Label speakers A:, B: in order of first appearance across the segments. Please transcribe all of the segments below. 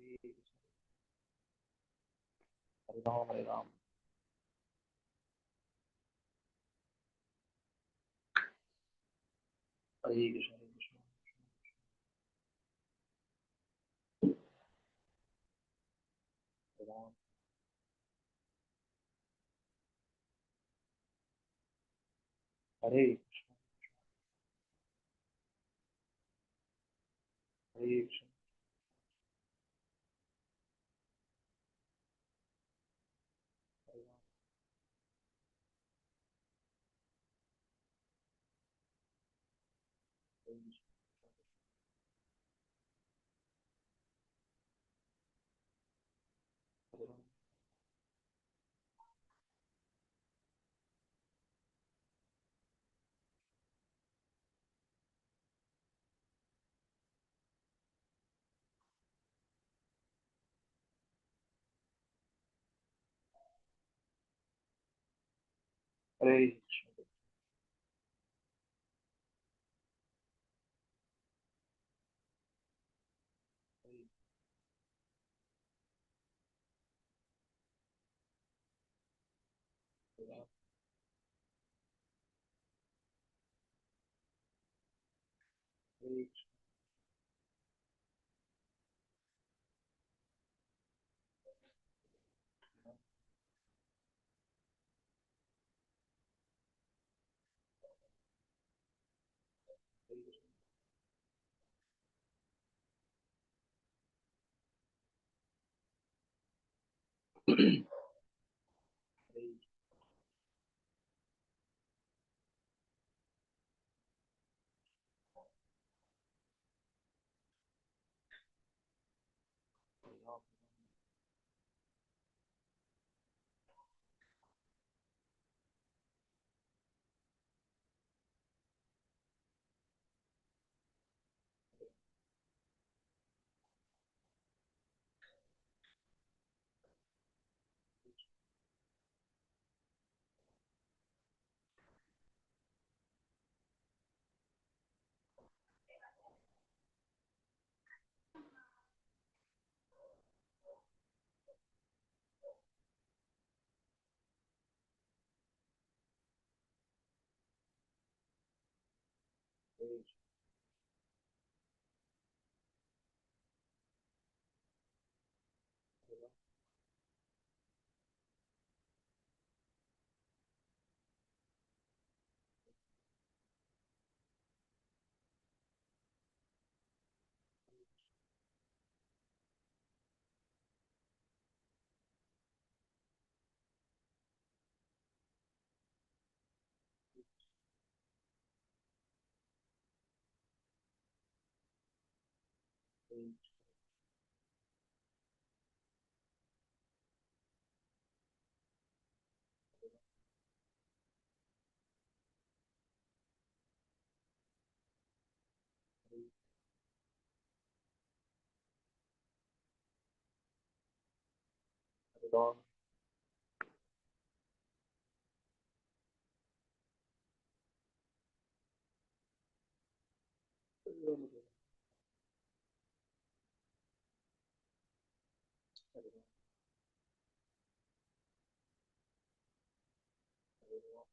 A: Hare Ram Hare Ram. Hare Krishna Hare Krishna. Hare Ram. Hare Krishna Hare Krishna. Hare Ram Hare Krishna. Hare Ram Hare Krishna. Hare Ram Hare Krishna. Hare Krishna. Hare Ram Hare Ram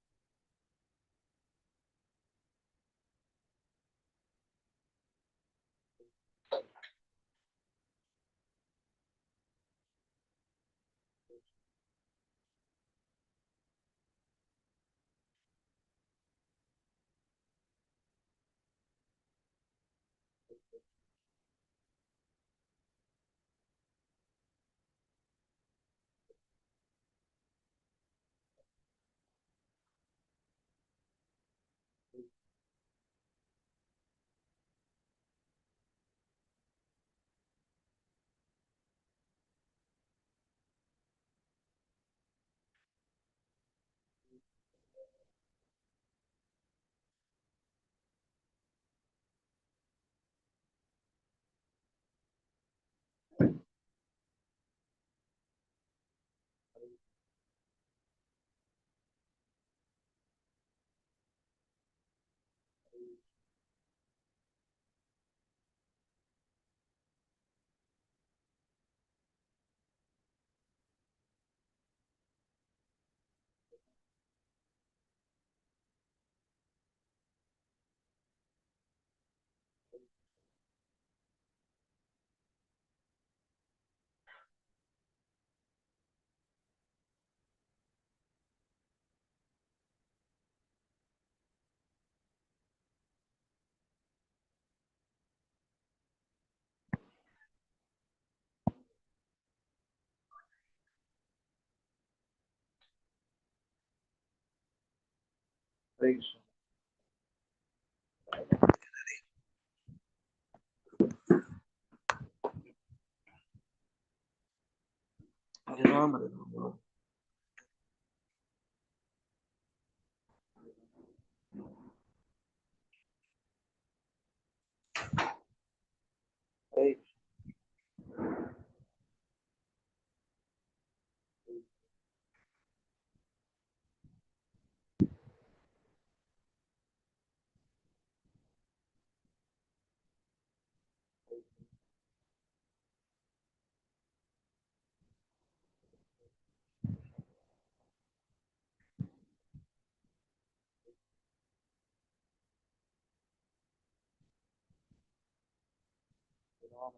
A: Hare Ram, Hare Ram. Hare Ram,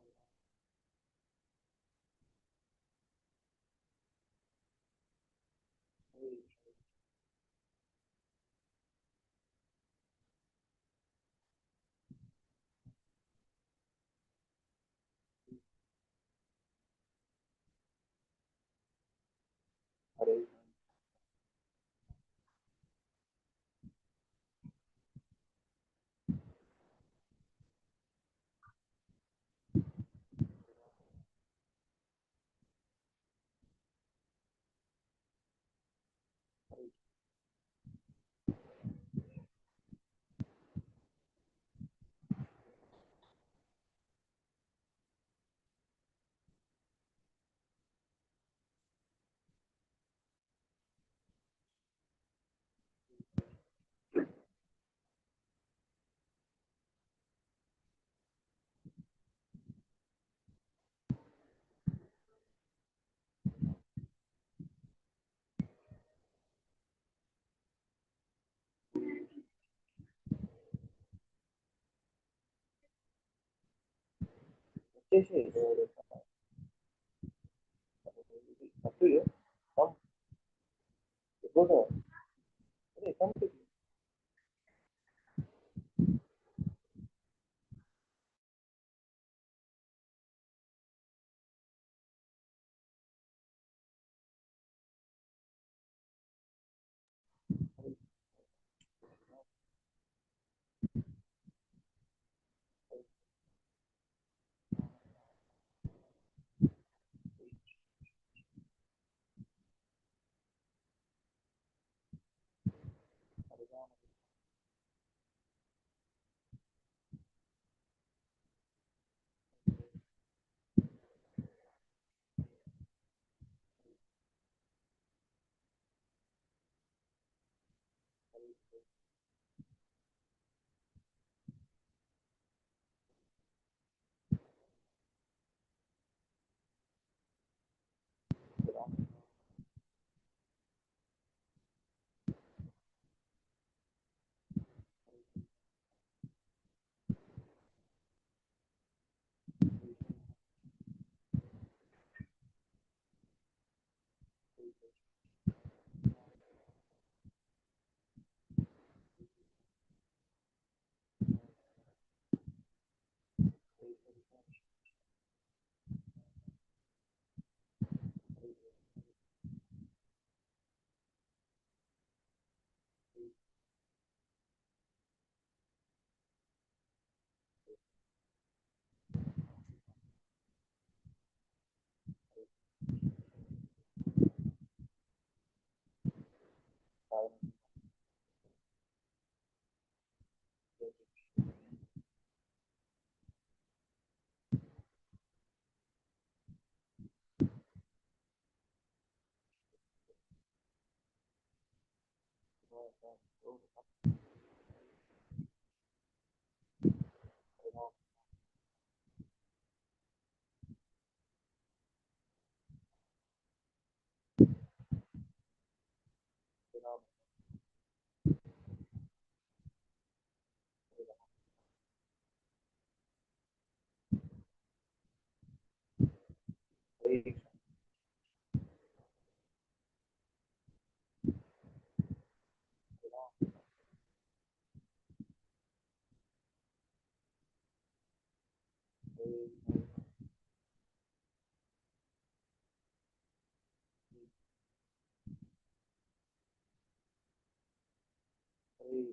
A: Hare Jai up to you. Come, go there. Hare, come to you. Hare Ram, Hare Ram, Hare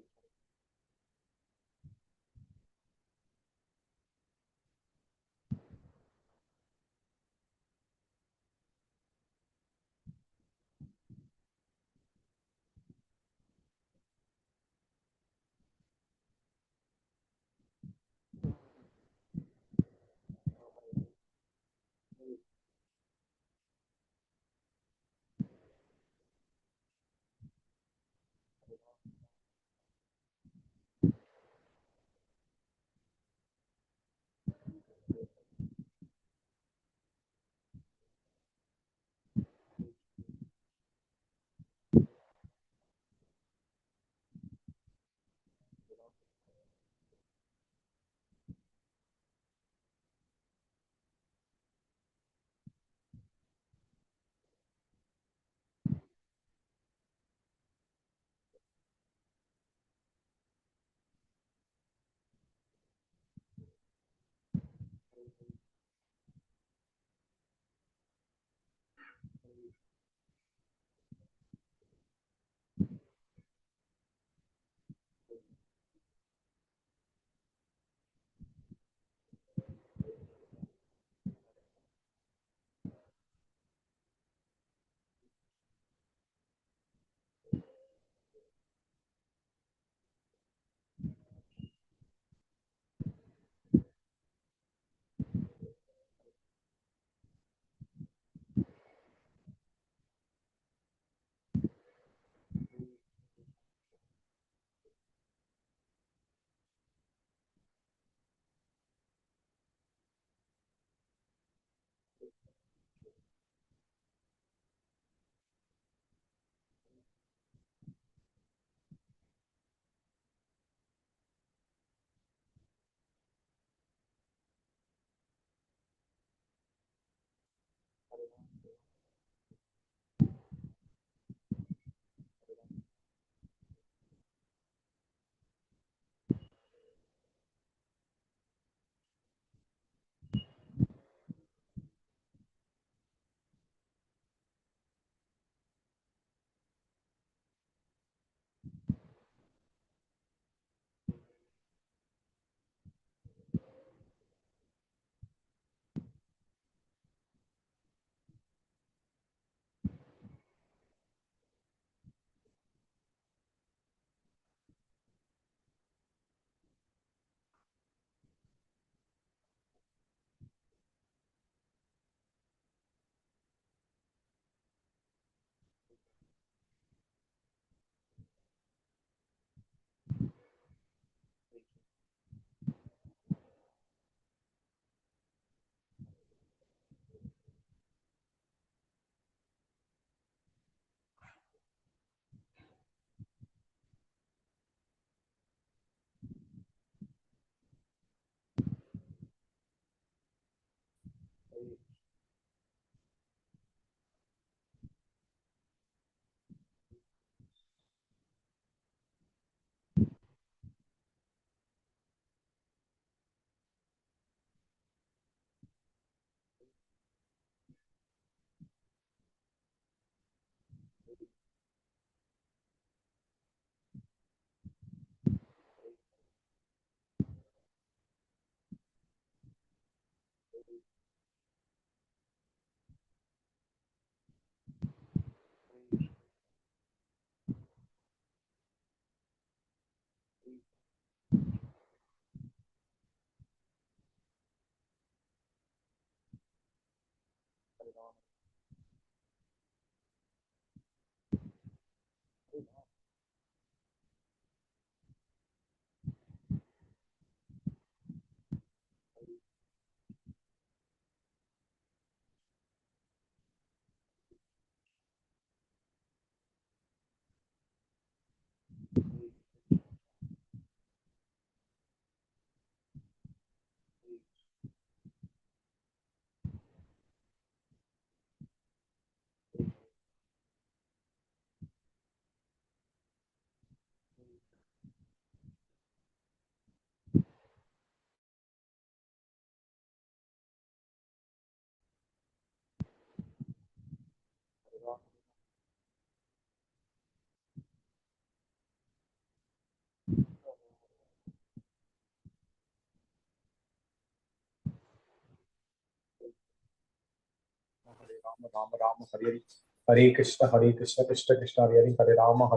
B: Ram Ram Hare Hare Hare Krishna Krishna Krishna Hare Hare Hare Rama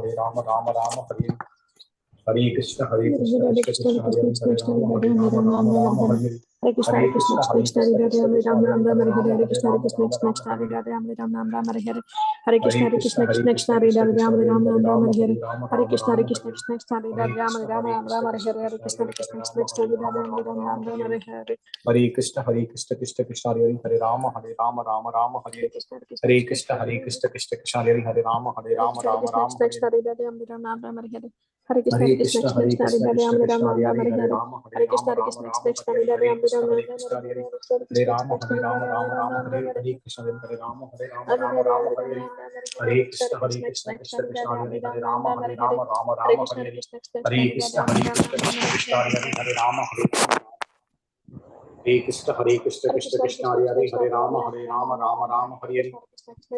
B: Rama Rama Hare Hare Hare Krishna Krishna Krishna Hare Hare Hare Rama Rama Hare Hare
C: Hare Krishna,
B: Hare
C: Hare Krishna,
B: Krishna
C: Krishna Krishna, Hare Hare,
B: Krishna
C: Ram
B: Hare
C: Ram Ram, Hare Hare,
B: Rama
C: Hare Krishna, Hare
B: Rama
C: Krishna, Krishna
B: Rama
C: Krishna, Hare
B: Hare Hare
C: Hare, Ram Ram Ram, Hare Hare, Hare Krishna, Hare
B: Krishna
C: Krishna, Krishna Krishna, Hare
B: Krishna
C: Hare,
B: Krishna
C: Ram
B: Hare
C: Ram
B: Hare
C: Ram,
B: Rama
C: Hare Hare,
B: Rama
C: Hare Krishna, Hare
B: Rama
C: Krishna,
B: Hare Hare
C: Krishna Krishna, Hare
B: Hare
C: Hare, Ram
B: Krishna
C: Ram Ram, Hare
B: Krishna
C: Hare, Hare
B: Krishna
C: Krishna,
B: Hare
C: Hare Krishna,
B: Rama
C: Krishna
B: Hare
C: Krishna,
B: Rama
C: Hare
B: Rama
C: Ram
B: Rama
C: Ram,
B: Hare
C: Hare
B: Hare
C: Hare,
B: Hare Krishna Krishna Krishna Hare Rama Rama Rama Hare
C: Hare
B: Hare
C: Krishna, Hare Krishna,
B: Hare
C: Krishna
B: Krishna
C: Krishna, Hare
B: Krishna Krishna Hare Rama
C: Hare
B: Rama
C: Krishna, Hare
B: Rama
C: Krishna,
B: Rama
C: Krishna
B: Hare
C: Krishna,
B: Hare
C: Hare Ram Ram, Hare Hare, Hare Krishna, Hare
B: Hare
C: Krishna,
B: Krishna
C: Krishna Krishna, Hare Ram Ram, Hare
B: Hare
C: Hare,
B: Rama
C: Hare Krishna, Hare
B: Rama
C: Krishna,
B: Rama
C: Krishna
B: Hare
C: Krishna,
B: Hare
C: Hare
B: Hare
C: Ram
B: Krishna
C: Ram,
B: Hare
C: Hare
B: Krishna
C: Hare,
B: Hare
C: Hare
B: Hare
C: Krishna,
B: Rama
C: Krishna Krishna, Hare
B: Rama
C: Ram
B: Rama
C: Ram,
B: Hare
C: Hare
B: Hare
C: Hare,
B: Krishna Hare Rama
C: Hare
B: Rama Rama
C: Hare,
B: Hare
C: Hare
B: Hare
C: Krishna, Hare
B: Hare
C: Krishna,
B: Krishna
C: Krishna
B: Krishna
C: Krishna,
B: Krishna
C: Hare
B: Hare
C: Ram
B: Rama
C: Ram,
B: Hare
C: Hare Hare,
B: Rama Rama
C: Hare
B: Rama
C: Krishna,
B: Hare
C: Hare
B: Hare
C: Krishna, Krishna Krishna,
B: Hare
C: Hare
B: Krishna
C: Ram
B: Hare
C: Ram,
B: Krishna
C: Hare
B: Krishna
C: Hare,
B: Krishna Hare Rama Hare Krishna Hare Krishna
C: Hare
B: Krishna
C: Krishna, Hare
B: Krishna
C: Krishna,
B: Hare
C: Krishna
B: Hare
C: Krishna,
B: Hare
C: Hare
B: Rama
C: Ram Ram,
B: Rama Rama Hare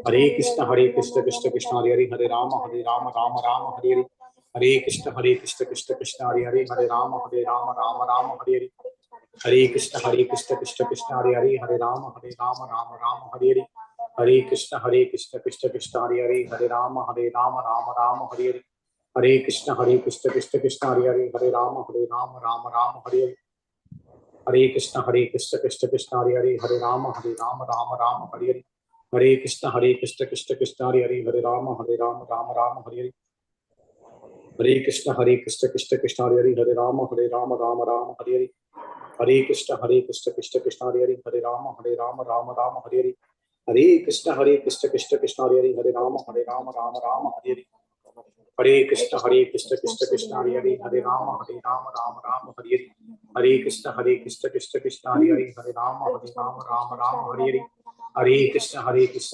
B: Hare
C: Krishna Krishna Krishna,
B: Hare
C: Hare
B: Krishna
C: Ram
B: Hare
C: Ram,
B: Krishna Krishna
C: Hare
B: Krishna
C: Hare,
B: Hare Hare
C: Hare
B: Rama
C: Krishna, Hare Krishna,
B: Rama
C: Krishna
B: Rama
C: Krishna,
B: Rama
C: Hare
B: Hare Hare
C: Ram Ram,
B: Hare
C: Hare
B: Krishna
C: Hare,
B: Hare Krishna Krishna Krishna Hare Hare Hare Rama Rama Rama Hare Hare Hare Krishna Hare Krishna Krishna Krishna Hare Hare Hare Rama Rama Rama Hare Hare Hare Krishna Hare Krishna Krishna Krishna Hare Hare Hare Rama Rama Hare Hare Hare Krishna Hare Krishna Krishna Krishna Hare Hare Hare Rama Rama Hare Hare Hare Krishna Hare Krishna Krishna Krishna Hare Hare Hare Rama Rama Hare Hare Hare Krishna Hare Krishna Krishna Krishna Hare Hare Hare Rama Rama Hare Hare Hare Krishna Hare Krishna Krishna Krishna Hare Hare Hare Rama Rama Hare Hare Hare Krishna Hare Krishna Krishna Krishna Hare Hare Hare Rama Rama Hare Hare Hare Krishna Hare Krishna Krishna Krishna Hare Hare Hare Rama Rama Hare Hare Hare Krishna Hare Krishna Krishna Krishna Hare Hare Hare Rama Rama Hare Hare Hare Krishna Hare Krishna Krishna Krishna Hare Hare Hare Rama Rama Hare Hare हरे कृष्ण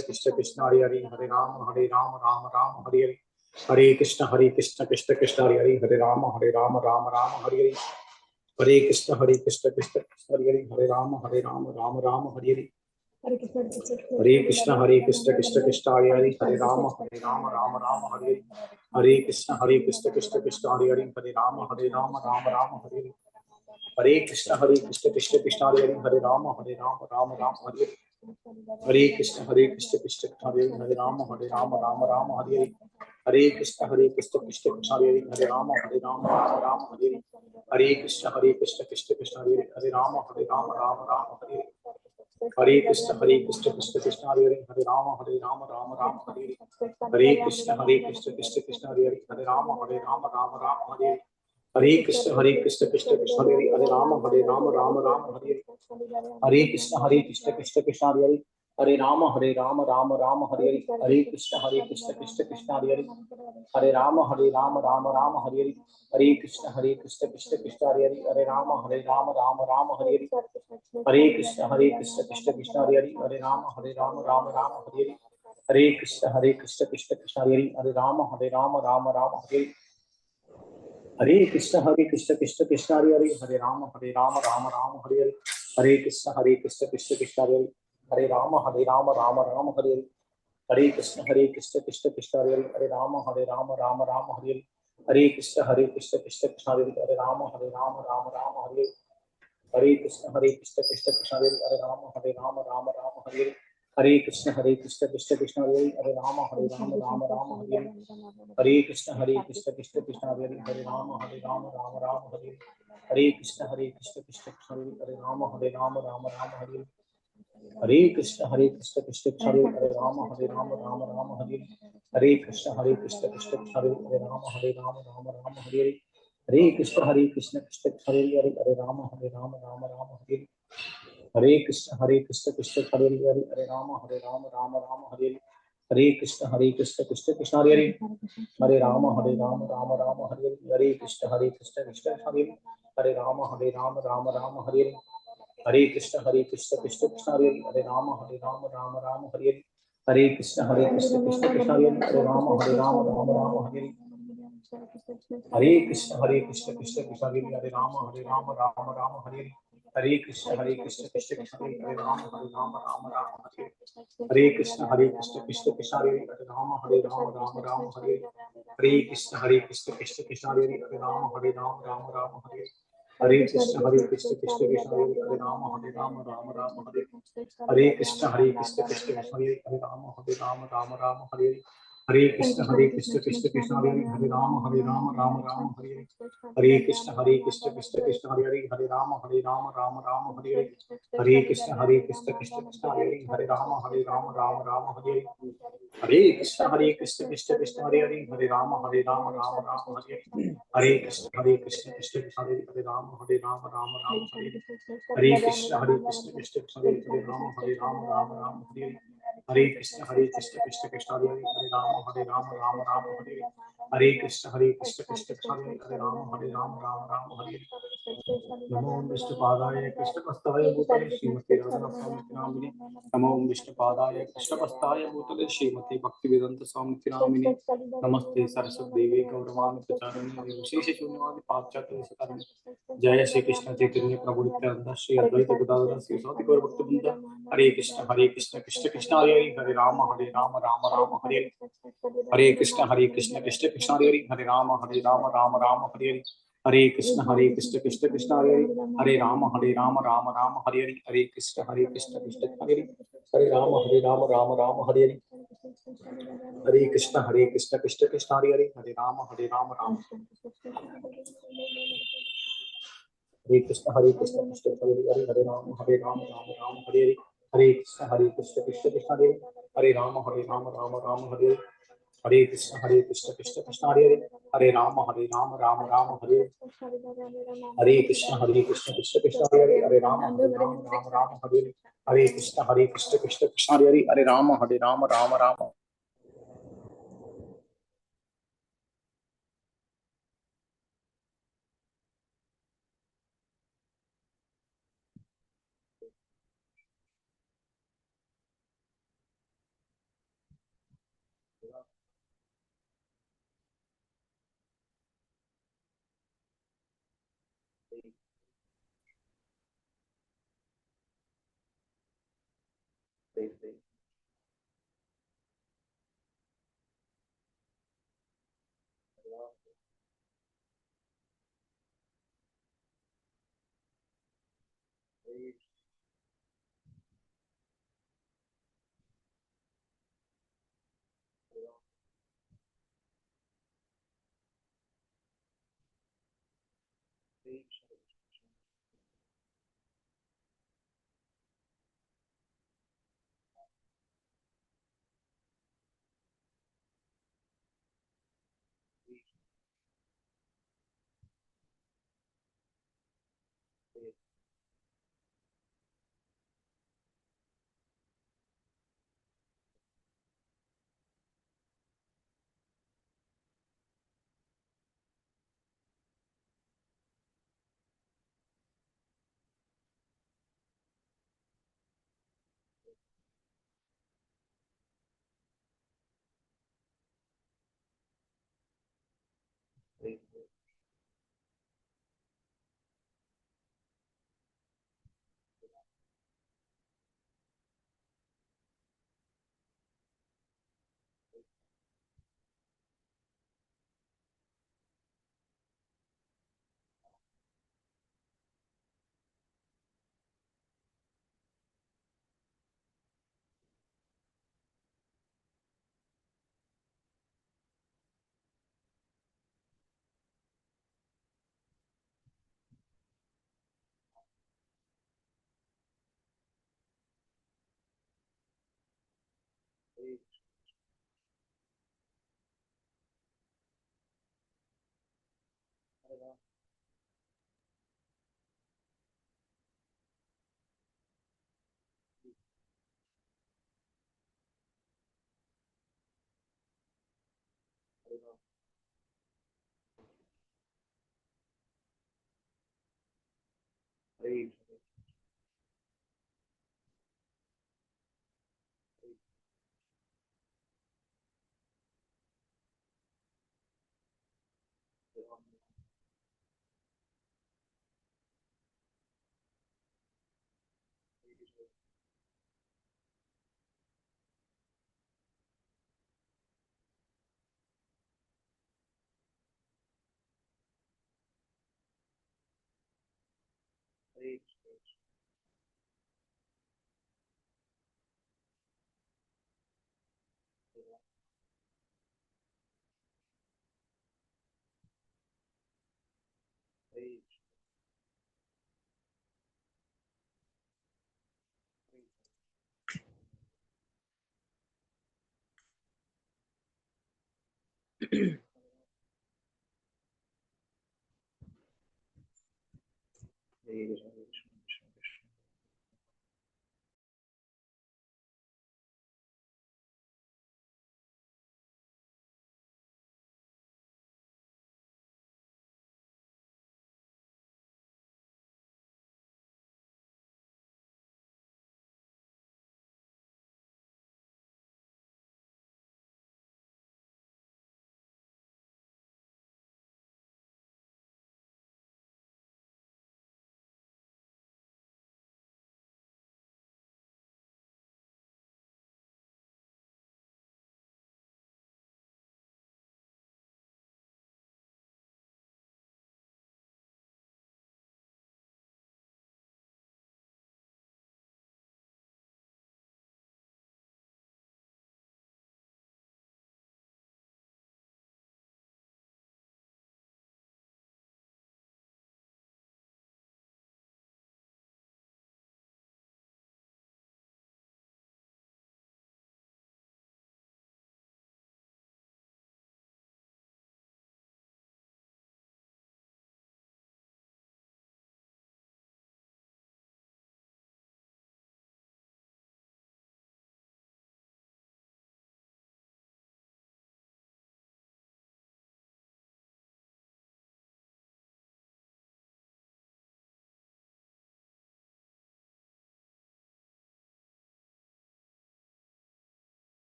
B: कृष्ण कृष्ण हरे हरे, हरे राम राम राम हरे हरे, हरे कृष्ण कृष्ण कृष्ण हरे राम राम राम हरे हरे, हरे कृष्ण कृष्ण कृष्ण हरे हरे, हरे राम राम हरे हरे, हरे कृष्ण कृष्ण कृष्ण हरे हरे, हरे राम राम राम हरे हरे, हरे कृष्ण कृष्ण कृष्ण हरे हरे, हरे राम राम हरे हरे, हरे कृष्ण कृष्ण कृष्ण हरे हरे, हरे राम राम हरे हरे, हरे कृष्ण कृष्ण कृष्ण हरे हरे, हरे राम राम हरे हरे, हरे कृष्ण कृष्ण कृष्ण कृष्ण हरे हरे, हरे राम राम हरे हरे, हरे कृष्ण कृष्ण कृष्ण कृष्ण हरे हरे, हरे राम राम हरे हरे, हरे कृष्ण कृष्ण कृष्ण हरे हरे, हरे राम राम हरे हरे, हरे कृष्ण कृष्ण कृष्ण हरे हरे, हरे राम राम हरे हरे, हरे कृष्ण कृष्ण कृष्ण कृष्ण हरे हरे, हरे राम राम हरे हरे, हरे कृष्ण कृष्ण कृष्ण हरे हरे, हरे राम राम हरे हरे, हरे कृष्ण कृष्ण कृष्ण हरे हरे, हरे राम राम हरे हरे, हरे कृष्ण कृष्ण कृष्ण कृष्ण हरे हरे, हरे राम राम हरे हरे, हरे कृष्ण कृष्ण कृष्ण हरे हरे, हरे राम राम हरे हरे, हरे कृष्ण कृष्ण कृष्ण हरे हरे, हरे राम राम हरे हरे, हरे कृष्ण कृष्ण कृष्ण हरे हरे, हरे राम राम हरे हरे, हरे कृष्ण कृष्ण कृष्ण हरे हरे, हरे राम राम हरे हरे, हरे कृष्ण कृष्ण कृष्ण कृष्ण हरे हरे, हरे राम राम हरे हरे, हरे कृष्ण कृष्ण कृष्ण कृष्ण हरे हरे, हरे राम राम हरे हरे, हरे कृष्ण कृष्ण कृष्ण कृष्ण हरे हरे, हरे राम राम हरे हरे, हरे कृष्ण कृष्ण कृष्ण कृष्ण हरे हरे, हरे राम राम हरे हरे, हरे कृष्ण कृष्ण कृष्ण कृष्ण हरे हरे, हरे राम राम हरे हरे, हरे कृष्ण कृष्ण कृष्ण कृष्ण हरे हरे, हरे राम राम हरे हरे, हरे कृष्ण कृष्ण कृष्ण कृष्ण हरे हरे, हरे राम हरे हरे, हरे कृष्ण कृष्ण कृष्ण कृष्ण हरे हरे, हरे राम हरे हरे, हरे कृष्ण कृष्ण कृष्ण कृष्ण हरे हरे, हरे राम राम हरे हरे, हरे कृष्ण कृष्ण कृष्ण हरे हरे, हरे राम राम हरे हरे, हरे कृष्ण कृष्ण कृष्ण कृष्ण हरे हरे, हरे राम राम हरे हरे, हरे कृष्ण कृष्ण कृष्ण हरे हरे, हरे राम राम हरे हरे, हरे कृष्ण कृष्ण कृष्ण कृष्ण हरे हरे, हरे राम राम हरे हरे, हरे कृष्ण कृष्ण कृष्ण कृष्ण हरे हरे, हरे राम राम हरे हरे, हरे कृष्ण कृष्ण कृष्ण कृष्ण हरे हरे, हरे राम राम हरे हरे, हरे कृष्ण कृष्ण कृष्ण कृष्ण हरे हरे, हरे राम राम हरे हरे, हरे कृष्ण कृष्ण कृष्ण कृष्ण हरे हरे, हरे राम हरे हरे, हरे कृष्ण कृष्ण कृष्ण कृष्ण हरे हरे, हरे राम हरे हरे, हरे कृष्ण कृष्ण कृष्ण कृष्ण हरे हरे, हरे राम हरे हरे, हरे कृष्ण कृष्ण कृष्ण कृष्ण हरे हरे, हरे राम हरे हरे, हरे कृष्ण कृष्ण कृष्ण कृष्ण हरे हरे, हरे राम हरे हरे, हरे कृष्ण कृष्ण कृष्ण कृष्ण हरे हरे, हरे राम हरे हरे, हरे कृष्ण कृष्ण कृष्ण कृष्ण हरे हरे, हरे राम हरे हरे, हरे कृष्ण कृष्ण कृष्ण कृष्ण हरे हरे, हरे राम हरे हरे, हरे कृष्ण कृष्ण कृष्ण कृष्ण हरे हरे, हरे राम हरे हरे, हरे कृष्ण कृष्ण कृष्ण कृष्ण हरे हरे, हरे राम हरे हरे, हरे कृष्ण कृष्ण कृष्ण कृष्ण हरे हरे, हरे राम हरे हरे, हरे कृष्ण कृष्ण कृष्ण कृष्ण हरे हरे, हरे राम हरे हरे, नमो विष्णुपादाय कृष्णपस्ताय भूतले श्रीमती राधास्वामी नामिने, नमो विष्णुपादाय कृष्णपस्ताय भूतले श्रीमती भक्तिवेदांत स्वामी नामिने, नमस्ते सरस्वती देवी गौरवाणी प्रचारिणे विशेष शून्यवादी पाश्चात्य सकारिणे, जय श्री कृष्ण चैतन्य प्रभु नित्यानंद श्री अद्वैत गदाधर श्रीवासादि गौर भक्तवृंद, हरे कृष्ण कृष्ण कृष्ण हरे हरे, हरे राम राम हरे हरे, हरे कृष्ण कृष्ण कृष्ण हरे हरे, हरे राम राम हरे हरे, हरे कृष्ण कृष्ण कृष्ण हरे हरे, हरे राम राम हरे हरे, हरे कृष्ण कृष्ण कृष्ण हरे हरे, हरे राम हरे हरे, हरे कृष्ण कृष्ण कृष्ण हरे हरे, हरे राम राम हरे कृष्ण कृष्ण कृष्ण हरे हरे, हरे राम राम हरे हरे, हरे कृष्ण कृष्ण कृष्ण कृष्ण हरे हरे, हरे राम राम हरे हरे, हरे कृष्ण कृष्ण कृष्ण हरे हरे, हरे राम राम हरे हरे, हरे कृष्ण कृष्ण कृष्ण हरे हरे, हरे राम राम हरे हरे, हरे कृष्ण कृष्ण कृष्ण हरे हरे, हरे Ram Ram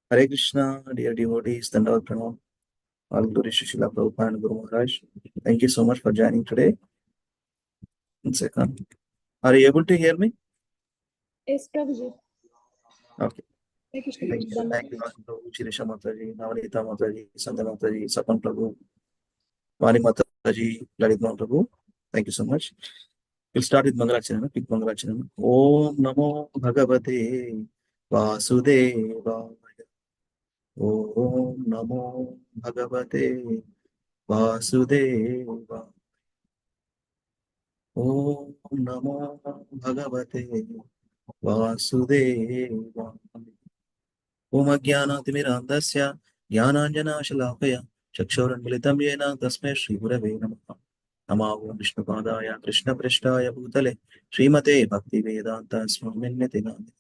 A: Hare Krishna, dear devotees, Dandavat Pranam, all Guru Shishila Prabhupada and Guru Maharaj. Thank you so much for joining today. One second. Are you able to hear me?
C: Yes, Prabhuji.
A: Okay.
C: Hare Krishna
A: Thank
C: Prabhuji.
A: you. Thank you, Prabhu, Shirisha Mataji, Navanita Mataji, Sandha Mataji, Sapan Prabhu, Vani Mataji, Lalit Prabhu. Thank you so much. We'll start with Mangalacharana, quick Mangalacharana. Om Namo Bhagavate Vasudevaya. Om Namo Bhagavate Vasudevaya. Om Namo Bhagavate Vasudevaya. Om Ajnanaatimirandasya Jnananjanashalaakaya Chakshurunmilitam Yena Tasmai Shri Gurave Namaha. Namo Vishnupadaya Krishna Prishtaya Bhutale Srimate Bhakti Vedanta Swaminithi Namine.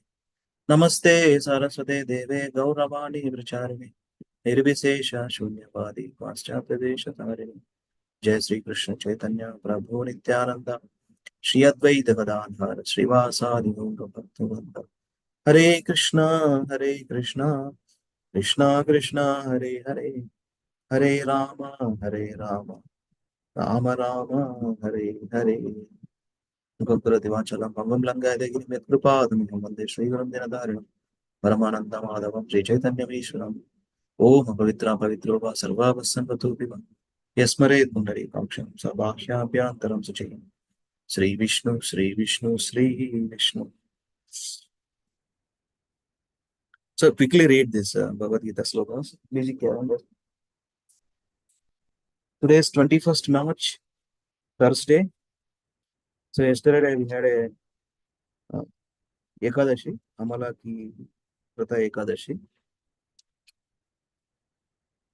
A: Namaste Saraswate Deve Gauravani Vracharine Nirvisesha Shunyavadi Paschatadesha Tarini. Jai Sri Krishna Chaitanya Prabhu Nityananda Shri Advaita Gadadhara Srivasadi Gaura Bhaktivinoda. Hare Krishna, Krishna Krishna, Hare Hare, Hare Rama, Rama Rama, Hare Hare. Gopura Divachalam, Bangam Langa, the Girimetrupadam, Mande Sri Gurum Dinadarinam, Paramananda Madhavam, Sri Chaitanya Vishwaram, Om Pavitra Pavitrova, Sarva Vasanvatu Pivam, Yasmare Mundari Kamsham, Sabhashya Pyantaram Suchayam, Sri Vishnu, Sri Vishnu, Sri Vishnu. So quickly read this Bhagavad Gita slokas. Music calendar. Today is 21st March, Thursday. So yesterday we had a Ekadashi, Amala ki Prata Ekadashi.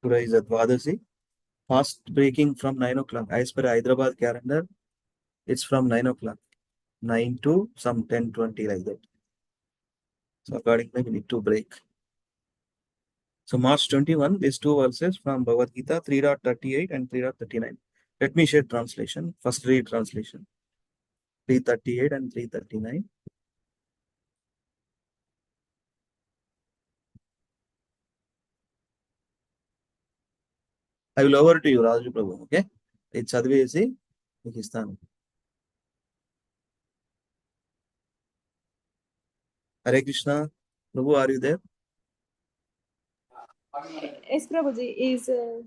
A: Today is a Dvadasi. Fast breaking from 9 o'clock. As per Hyderabad calendar, it's from 9 o'clock. 9 to some 10:20 like that. So accordingly, we need to break. So March 21, these two verses from Bhagavad Gita 3.38 and 3.39. Let me share translation. First read translation. 338 and 339. I will over to you, Raju Prabhu. Okay? It's Advesi, Pakistan. Hare Krishna. Prabhu, are you there?
C: Yes, Prabhuji is a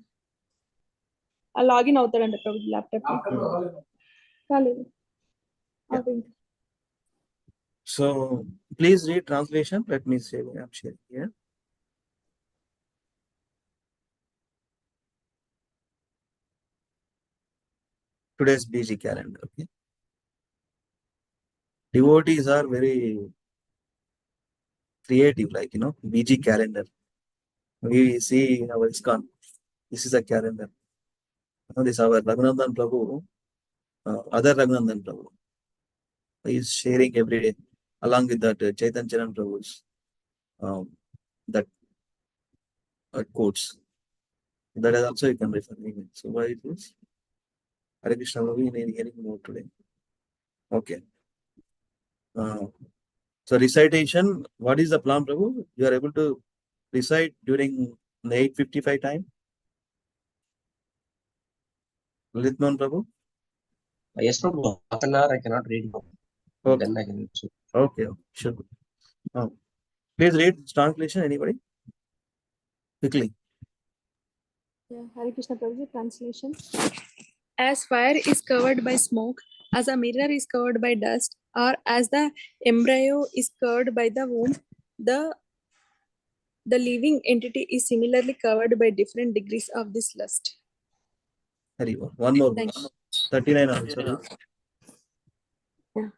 C: login అవుతాడంట Prabhuji laptop. కాలేదు.
A: Yeah. So please read translation. Let me say I'm sharing here. Today's BG calendar. Okay. Devotees are very creative, like BG calendar. We see our ISKCON. This is a calendar. This is our Raghunandan Prabhu, other Raghunandan Prabhu. He is sharing every day along with that Chaitanya Charan Prabhu's that quotes. That is also you can refer to. So why it is? Hare Krishna Prabhu in hearing more today. Okay. So recitation, what is the plan, Prabhu? You are able to recite during the 8:55 time? Lalitman Prabhu?
D: Yes, Prabhu. Half an hour I cannot read now.
A: Okay.
D: Then I can.
A: Okay, sure. Please read translation, anybody? Quickly.
C: Yeah, Hare Krishna Prabhuji translation. As fire is covered by smoke, as a mirror is covered by dust, or as the embryo is covered by the womb, the living entity is similarly covered by different degrees of this lust.
A: Hari, one more.
C: Thank you.
A: 39 also.
C: Yeah.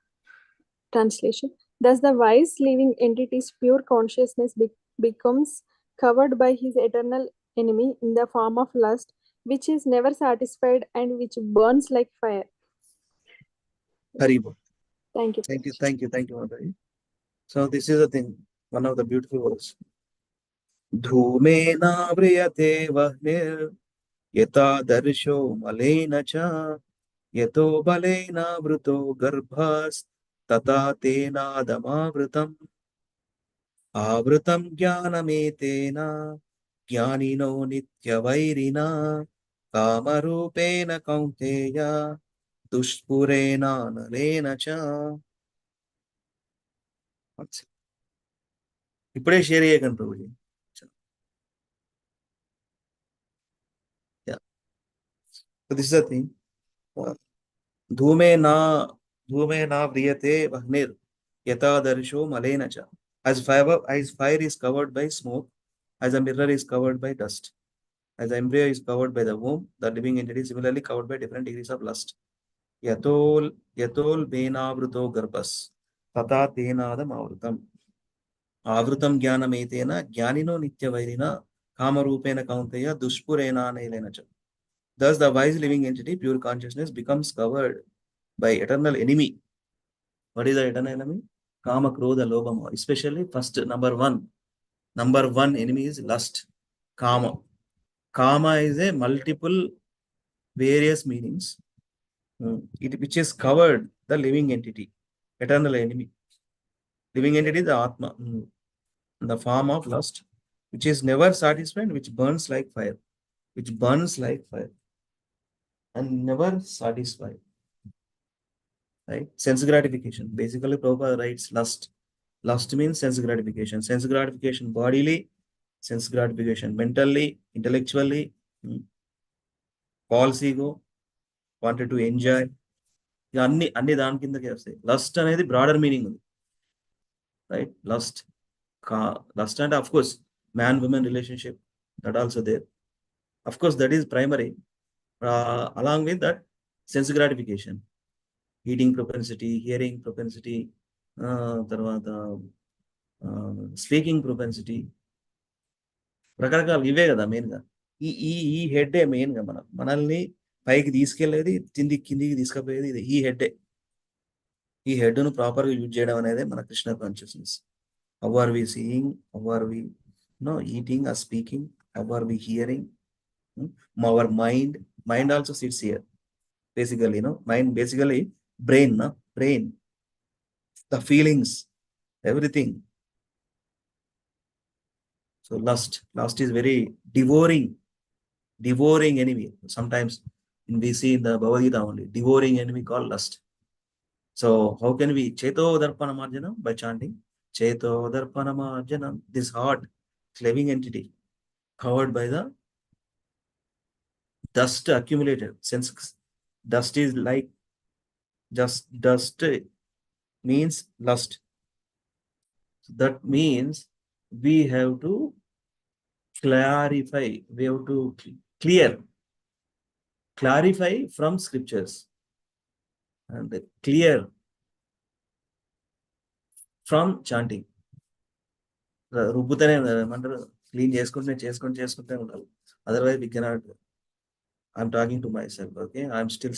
C: Translation. Thus the wise living entity's pure consciousness becomes covered by his eternal enemy in the form of lust, which is never satisfied and which burns like fire.
A: Haribo.
C: Thank you.
A: Thank you, Mataji. So this is the thing, one of the beautiful words. Dhumena vriyate vahnir yata darsho malena cha yato balena vruto garbhas tata tena damavrutam आवृतं ज्ञानमेतेन ज्ञानिनो नित्यवैरिणा कामरूपेण कौन्तेय दुष्पुरेणानलेन च. ఇప్పుడే share చేయకండి Prabhuji. This is the thing. ధూమే నా వ్రియతే వహ్నిర్ యథాదర్శో మలేన చ. As fire is covered by smoke, as a mirror is covered by dust, as the embryo is covered by the womb, the living entity is similarly covered by different degrees of lust. Yatol venavruto garbhas tata tenadam avrutam. Avrutam jnanam etena jnanino nityavairina kamarupena kaunteya dushpurena nailena cha. Thus, the wise living entity, pure consciousness, becomes covered by eternal enemy. What is the eternal enemy? Kama, Krodha, Lobha, Moha. Especially first, number one enemy is lust. Kama. Kama is a multiple various meanings, which is covered the living entity, eternal enemy. Living entity is the Atma, in the form of lust, which is never satisfied, which burns like fire, and never satisfied. Right? Sense gratification. Basically, Prabhupada writes lust. Lust means sense gratification. Sense gratification bodily, sense gratification mentally, intellectually, false ego, wanted to enjoy. అన్ని దాని కిందకే వస్తాయి. Lust అనేది broader meaning ఉంది, right? Lust అంటే of course man women relationship, that also there. Of course that is primary. Along with that sense gratification, eating propensity, hearing propensity, తర్వాత speaking propensity, రకరకాల ఇవే కదా మెయిన్గా. ఈ హెడ్డే మెయిన్గా మనల్ని పైకి తీసుకెళ్లేది, కిందికి తీసుకుపోయేది ఇది. ఈ హెడ్ను ప్రాపర్గా యూజ్ చేయడం అనేది మన Krishna consciousness. How are we seeing, how are we eating or speaking, how are we hearing. Our mind also sits here basically. Mind basically brain, the feelings, everything. So lust is very devouring enemy. Sometimes we see in the Bhagavad Gita only, devouring enemy called lust. So how can we cheto darpana marjanam? By chanting cheto darpana marjanam. This heart, living entity, covered by the dust accumulated. Since dust is like dust means lust. So that means we have to clarify, we have to clarify from scriptures, and clear from chanting. రుబ్బుతూనే ఏమంటారు, clean చేసుకుంటే ఉండాలి. Otherwise we cannot. I'm talking to myself, okay? I'm still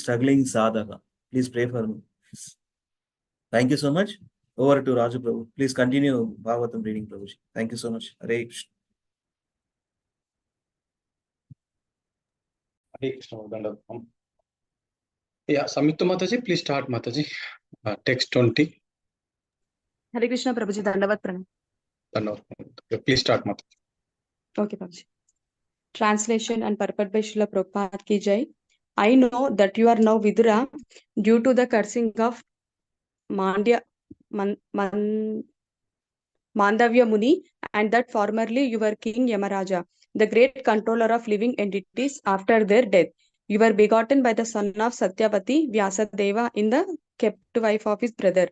A: struggling sadhaka. Please pray for me. Thank you so much. Over to Raju Prabhu. Please continue Bhagavatam reading, Prabhuji. Thank you so much. Hare Krishna.
B: Hare Krishna. Yeah, Samyukta Mataji, please start, Mataji. Text 20.
E: Hare Krishna, Prabhuji. Dandavat Pranam.
B: Please start, Mataji.
E: Okay, Prabhuji. Translation and purport by Srila Prabhupada ki jai. I know that you are now Vidura due to the cursing of Mandavya Muni, and that formerly you were King Yamaraja, the great controller of living entities after their death. You were begotten by the son of Satyavati Vyasadeva in the kept wife of his brother.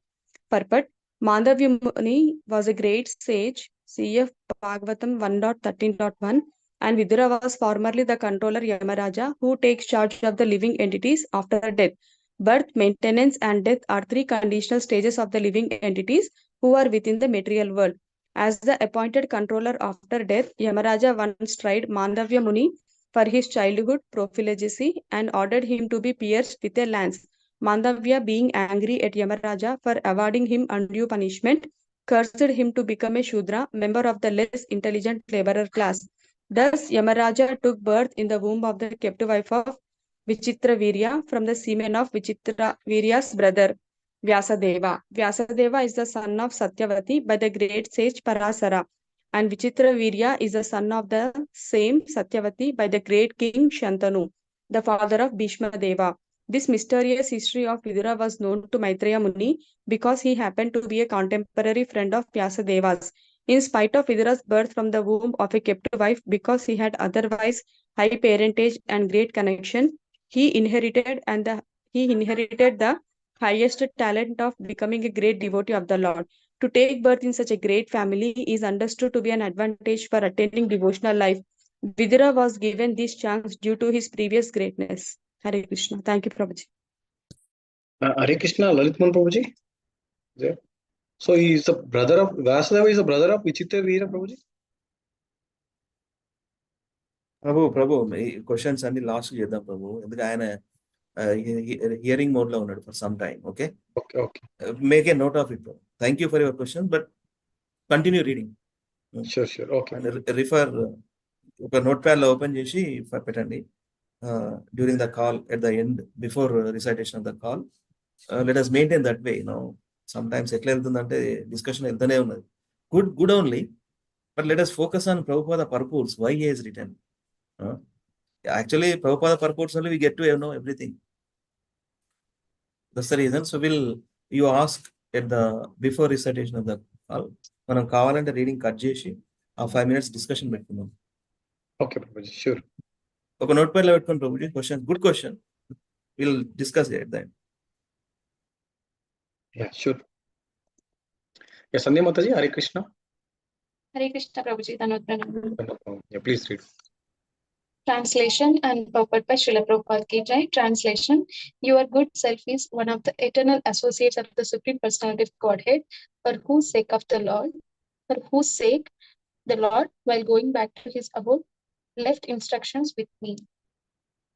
E: Purport: Mandavya Muni was a great sage, CF Bhagavatam 1.13.1, and Vidura was formerly the controller Yamaraja who takes charge of the living entities after death. Birth, maintenance, and death are three conditional stages of the living entities who are within the material world. As the appointed controller after death, Yamaraja once tried Mandavya Muni for his childhood profligacy and ordered him to be pierced with a lance. Mandavya, being angry at Yamaraja for awarding him undue punishment, cursed him to become a Shudra, member of the less intelligent laborer class. Thus, Yamaraja took birth in the womb of the kept wife of Vichitra Virya from the semen of Vichitra Virya's brother. Vyasadeva. Vyasadeva is the son of Satyavati by the great sage Parasara, and Vichitra Virya is the son of the same Satyavati by the great king Shantanu, the father of Bhishma Deva. This mysterious history of Vidura was known to Maitreya Muni because he happened to be a contemporary friend of Vyasadeva's. In spite of Vidura's birth from the womb of a captive wife, because he had otherwise high parentage and great connection, he inherited the highest talent of becoming a great devotee of the Lord. To take birth in such a great family is understood to be an advantage for attaining devotional life. Vidura was given this chance due to his previous greatness. Hare Krishna. Thank you, Prabhuji.
B: Hare Krishna, Lalitman Prabhuji. There. So he is the brother of Vasudeva, is the brother of Vichitra Veera Prabhuji.
A: ప్రభు ఈ questions అన్ని last చేద్దాం ప్రభు, ఎందుకంటే ఆయన hearing mode లో ఉన్నాడు for some time. Okay, make a note of it. Thank you for your question, but continue reading.
B: Sure. Okay,
A: refer ఒక note pad లో open చేసి పెట్టండి during the call, at the end, before recitation of the call. Let us maintain that way. Some times ఎట్లా వెళ్తుందంటే discussion వెళ్తూనే ఉన్నది. Good only, but let us focus on Prabhupada purports, why he has written. Actually, Prabhupada purports only we get to know everything. That's the reason. So you ask at the before recitation of the call. మనం కావాలంటే reading cut చేసి ఆ 5 minutes discussion పెట్టుకుందాం.
B: Okay Prabhuji, sure.
A: ఒక note pad లో పెట్టుకోండి Prabhuji. Question, good question, will discuss at the end.
B: Yeah, sure. Yes, Sandhya Mataji, Hare Krishna.
F: Hare Krishna, Prabhuji.
B: Yeah, please read.
F: Translation and purport by Srila Prabhupada Ki Jai. Translation: Your good self is one of the eternal associates of the Supreme Personality of Godhead, for whose sake the Lord, while going back to his abode, left instructions with me.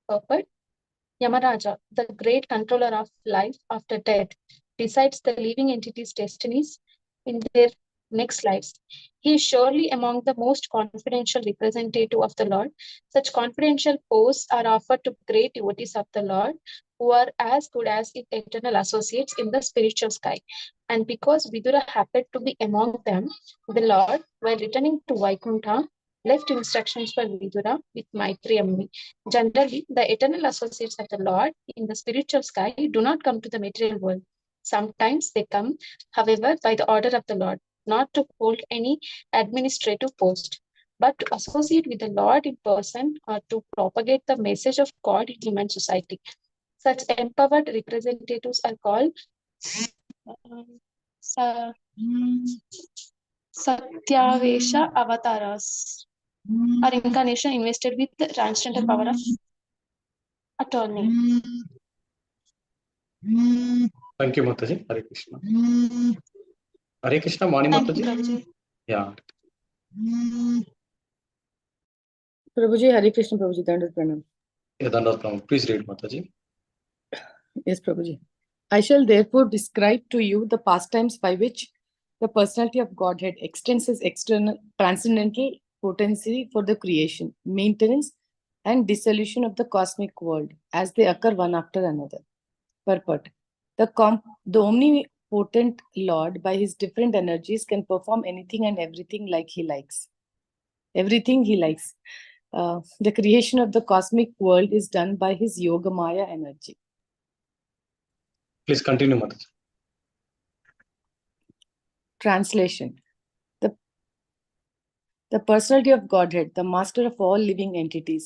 F: Purport: Yamaraja, the great controller of life after death, decides the living entities' destinies in their next lives. He is surely among the most confidential representative of the Lord. Such confidential posts are offered to great devotees of the Lord, who are as good as his eternal associates in the spiritual sky. And because Vidura happened to be among them, the Lord, while returning to Vaikuntha, left instructions for Vidura with Maitreya Muni. Generally, the eternal associates of the Lord in the spiritual sky do not come to the material world. Sometimes they come, however, by the order of the Lord, not to hold any administrative post, but to associate with the Lord in person or to propagate the message of God in human society. Such empowered representatives are called Satyavesha avatars, or incarnation invested with the transcendental power of attorney.
B: Thank you, Mataji. Hare Krishna. Hare Krishna, Mani Mataji. Yeah.
G: Prabhuji, Hare Krishna, Prabhuji, Dandat Pranam.
B: Yeah, Dandat Pranam. Please read, Mataji.
G: Yes, Prabhuji. I shall therefore describe to you the pastimes by which the personality of Godhead extends his external transcendental potency for the creation, maintenance, and dissolution of the cosmic world as they occur one after another. Purport: the omnipotent Lord, by his different energies, can perform anything and everything like he likes. Everything he likes. The creation of the cosmic world is done by his Yogamaya energy.
B: Please continue, Mataji.
G: Translation: The personality of Godhead, the master of all living entities,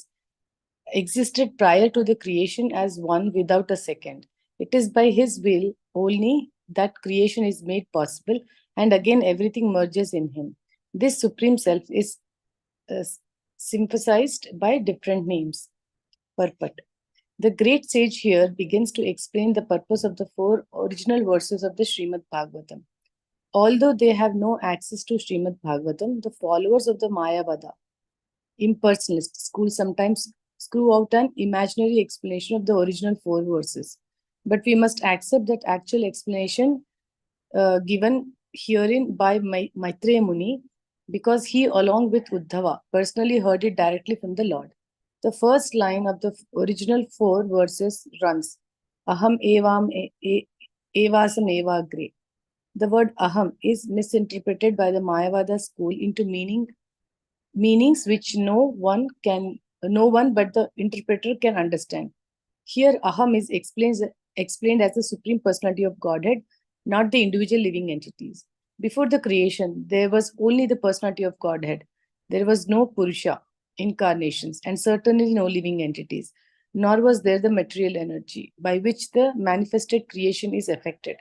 G: existed prior to the creation as one without a second. It is by his will only that creation is made possible, and again everything merges in him. This supreme self is emphasized by different names. Purport: The great sage here begins to explain the purpose of the 4 original verses of the Srimad Bhagavatam. Although they have no access to Srimad Bhagavatam, the followers of the Mayavada impersonalist school sometimes screw out an imaginary explanation of the original 4 verses. But we must accept that actual explanation given herein by Maitreya Muni, because he, along with Uddhava, personally heard it directly from the Lord. The first line of the original 4 verses runs, Aham evasam evagre. The word aham is misinterpreted by the Mayavada school into meanings which no one but the interpreter can understand. Here, aham is explained as the supreme personality of Godhead, not the individual living entities. Before the creation, there was only the personality of Godhead. There was no Purusha, incarnations, and certainly no living entities, nor was there the material energy by which the manifested creation is affected.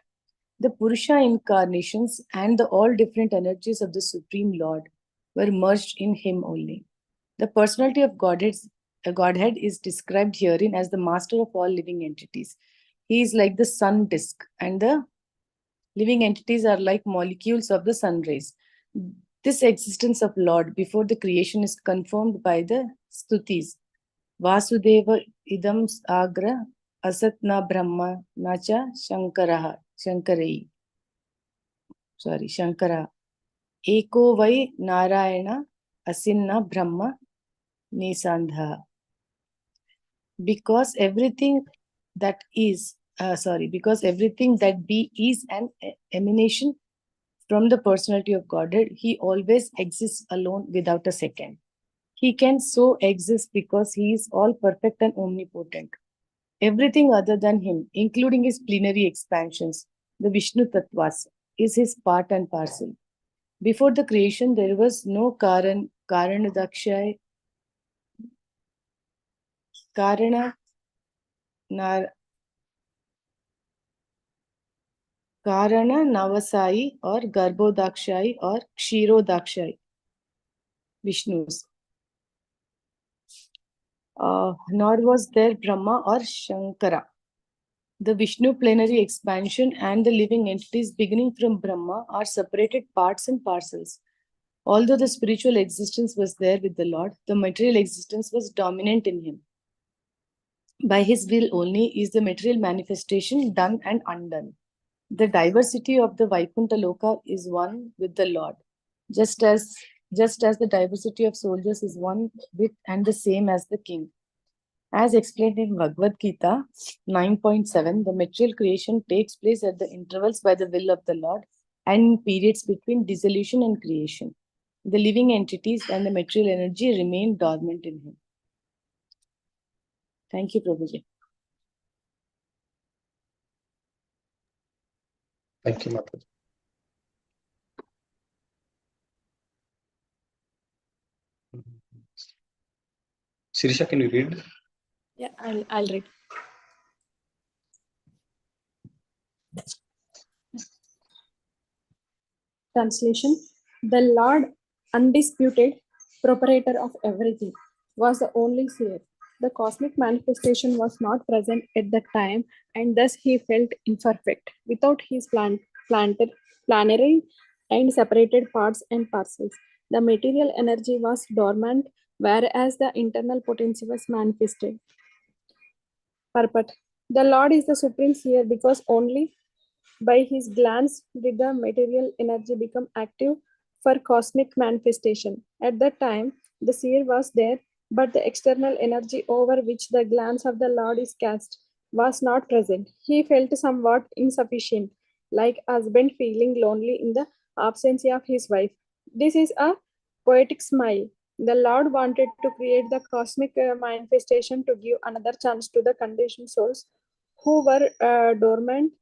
G: The Purusha incarnations and the all different energies of the Supreme Lord were merged in Him only. The personality of Godhead is described herein as the master of all living entities. He is like the sun disk, and the living entities are like molecules of the sun rays. This existence of Lord before the creation is confirmed by the Stutis. Vasudeva idam agra asat na brahma na cha shankara. Shankara. Eko vai narayana asinna brahma nisandha. Because everything that be is an emanation from the personality of Godhead, He always exists alone without a second. He can so exist because He is all perfect and omnipotent. Everything other than Him, including His plenary expansions, the Vishnu Tattvas, is His part and parcel. Before the creation, there was no Karanadakshay, Karana Navasai or Garbhodakshai or Kshirodakshai Vishnus. Nor was there Brahma or Shankara. The Vishnu plenary expansion and the living entities beginning from Brahma are separated parts and parcels. Although the spiritual existence was there with the Lord, the material existence was dominant in Him. By His will only is the material manifestation done and undone. The diversity of the Vaikuntha Loka is one with the Lord, just as the diversity of soldiers is one with and the same as the king. As explained in Bhagavad Gita 9.7, the material creation takes place at the intervals by the will of the Lord and in periods between dissolution and creation. The living entities and the material energy remain dormant in Him. Thank you, Prabhuji.
B: Thank you, Mataji. Sirisha, can you read?
C: Yeah, I'll read. Translation: The Lord, undisputed proprietor of everything, was the only seer. The cosmic manifestation was not present at that time, and thus He felt imperfect, without His planetary and separated parts and parcels. The material energy was dormant, whereas the internal potency was manifested. Purport: The Lord is the supreme seer because only by His glance did the material energy become active for cosmic manifestation. At that time, the seer was there, but the external energy over which the glance of the Lord is cast was not present. He felt somewhat insufficient, like a husband feeling lonely in the absence of his wife. This is a poetic smile. The Lord wanted to create the cosmic manifestation to give another chance to the conditioned souls who were dormant